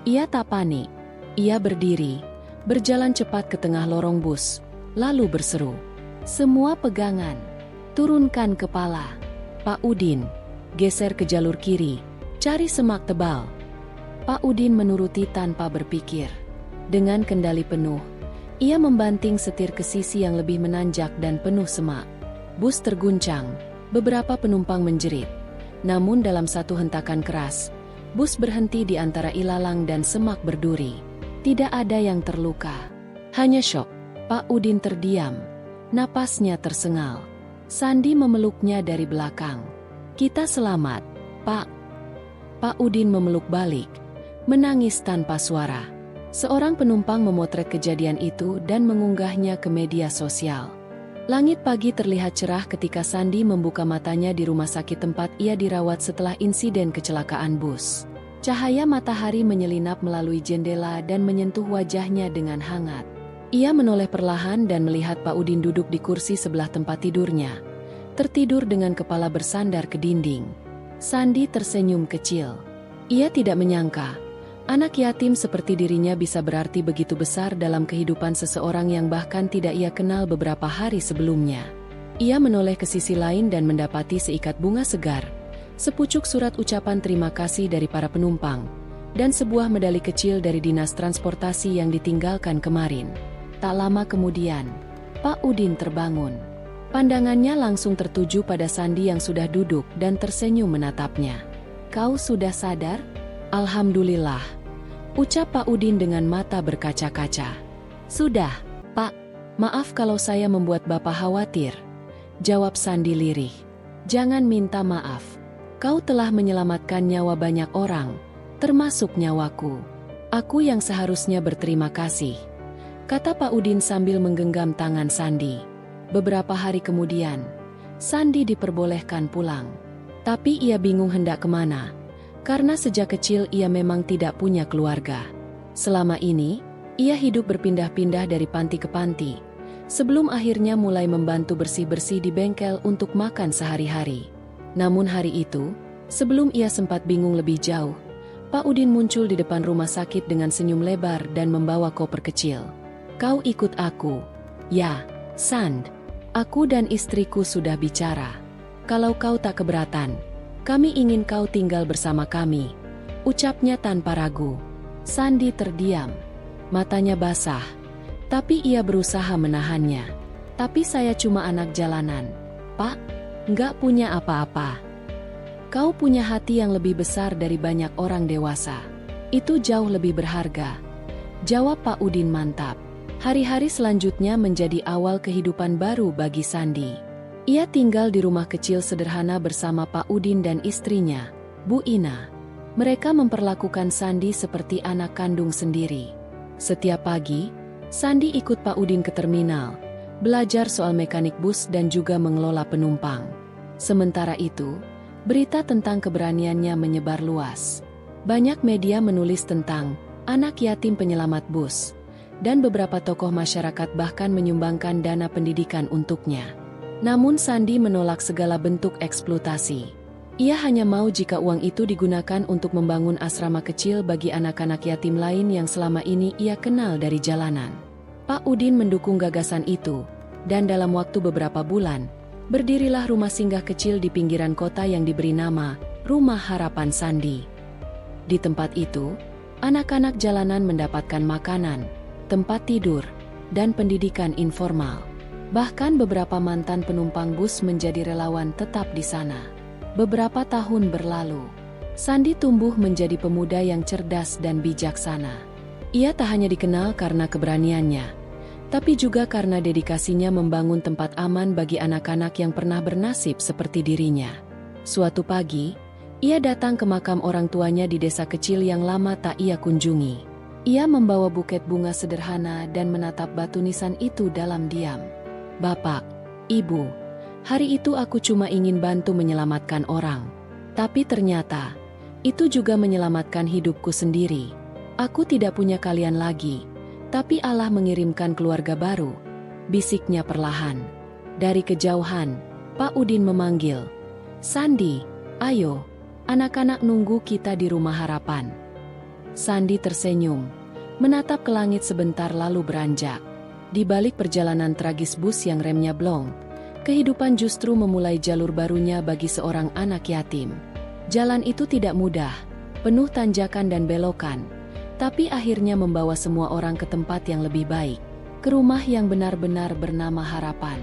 Ia tak panik. Ia berdiri, berjalan cepat ke tengah lorong bus, lalu berseru. Semua pegangan, turunkan kepala. Pak Udin, geser ke jalur kiri, cari semak tebal. Pak Udin menuruti tanpa berpikir. Dengan kendali penuh, ia membanting setir ke sisi yang lebih menanjak dan penuh semak. Bus terguncang, beberapa penumpang menjerit. Namun dalam satu hentakan keras, bus berhenti di antara ilalang dan semak berduri. Tidak ada yang terluka. Hanya syok. Pak Udin terdiam. Napasnya tersengal. Sandi memeluknya dari belakang. Kita selamat, Pak. Pak Udin memeluk balik, menangis tanpa suara. Seorang penumpang memotret kejadian itu dan mengunggahnya ke media sosial. Langit pagi terlihat cerah ketika Sandi membuka matanya di rumah sakit tempat ia dirawat setelah insiden kecelakaan bus. Cahaya matahari menyelinap melalui jendela dan menyentuh wajahnya dengan hangat. Ia menoleh perlahan dan melihat Pak Udin duduk di kursi sebelah tempat tidurnya, tertidur dengan kepala bersandar ke dinding. Sandi tersenyum kecil. Ia tidak menyangka, anak yatim seperti dirinya bisa berarti begitu besar dalam kehidupan seseorang yang bahkan tidak ia kenal beberapa hari sebelumnya. Ia menoleh ke sisi lain dan mendapati seikat bunga segar, sepucuk surat ucapan terima kasih dari para penumpang, dan sebuah medali kecil dari dinas transportasi yang ditinggalkan kemarin. Tak lama kemudian, Pak Udin terbangun. Pandangannya langsung tertuju pada Sandi yang sudah duduk dan tersenyum menatapnya. Kau sudah sadar? Alhamdulillah, ucap Pak Udin dengan mata berkaca-kaca. Sudah, Pak. Maaf kalau saya membuat Bapak khawatir, jawab Sandi lirih. Jangan minta maaf. Kau telah menyelamatkan nyawa banyak orang, termasuk nyawaku. Aku yang seharusnya berterima kasih. kata Pak Udin sambil menggenggam tangan Sandi. Beberapa hari kemudian, Sandi diperbolehkan pulang. Tapi ia bingung hendak kemana, karena sejak kecil ia memang tidak punya keluarga. Selama ini, ia hidup berpindah-pindah dari panti ke panti, sebelum akhirnya mulai membantu bersih-bersih di bengkel untuk makan sehari-hari. Namun hari itu, sebelum ia sempat bingung lebih jauh, Pak Udin muncul di depan rumah sakit dengan senyum lebar dan membawa koper kecil. "Kau ikut aku?" "Ya, Sand. Aku dan istriku sudah bicara. Kalau kau tak keberatan, kami ingin kau tinggal bersama kami," ucapnya tanpa ragu. Sandi terdiam. Matanya basah, tapi ia berusaha menahannya. "Tapi saya cuma anak jalanan, Pak. Nggak punya apa-apa." "Kau punya hati yang lebih besar dari banyak orang dewasa. Itu jauh lebih berharga," jawab Pak Udin mantap. Hari-hari selanjutnya menjadi awal kehidupan baru bagi Sandi. Ia tinggal di rumah kecil sederhana bersama Pak Udin dan istrinya, Bu Ina. Mereka memperlakukan Sandi seperti anak kandung sendiri. Setiap pagi, Sandi ikut Pak Udin ke terminal, belajar soal mekanik bus dan juga mengelola penumpang. Sementara itu, berita tentang keberaniannya menyebar luas. Banyak media menulis tentang anak yatim penyelamat bus, dan beberapa tokoh masyarakat bahkan menyumbangkan dana pendidikan untuknya. Namun Sandi menolak segala bentuk eksploitasi. Ia hanya mau jika uang itu digunakan untuk membangun asrama kecil bagi anak-anak yatim lain yang selama ini ia kenal dari jalanan. Pak Udin mendukung gagasan itu, dan dalam waktu beberapa bulan, berdirilah rumah singgah kecil di pinggiran kota yang diberi nama Rumah Harapan Sandi. Di tempat itu, anak-anak jalanan mendapatkan makanan, tempat tidur, dan pendidikan informal. Bahkan beberapa mantan penumpang bus menjadi relawan tetap di sana. Beberapa tahun berlalu, Sandi tumbuh menjadi pemuda yang cerdas dan bijaksana. Ia tak hanya dikenal karena keberaniannya, tapi juga karena dedikasinya membangun tempat aman bagi anak-anak yang pernah bernasib seperti dirinya. Suatu pagi, ia datang ke makam orang tuanya di desa kecil yang lama tak ia kunjungi. Ia membawa buket bunga sederhana dan menatap batu nisan itu dalam diam. "Bapak, Ibu, hari itu aku cuma ingin bantu menyelamatkan orang. Tapi ternyata, itu juga menyelamatkan hidupku sendiri. Aku tidak punya kalian lagi, tapi Allah mengirimkan keluarga baru," bisiknya perlahan. Dari kejauhan, Pak Udin memanggil, "Sandi, ayo, anak-anak nunggu kita di Rumah Harapan." Sandi tersenyum, menatap ke langit sebentar lalu beranjak. Di balik perjalanan tragis bus yang remnya blong, kehidupan justru memulai jalur barunya bagi seorang anak yatim. Jalan itu tidak mudah, penuh tanjakan dan belokan, tapi akhirnya membawa semua orang ke tempat yang lebih baik, ke rumah yang benar-benar bernama harapan.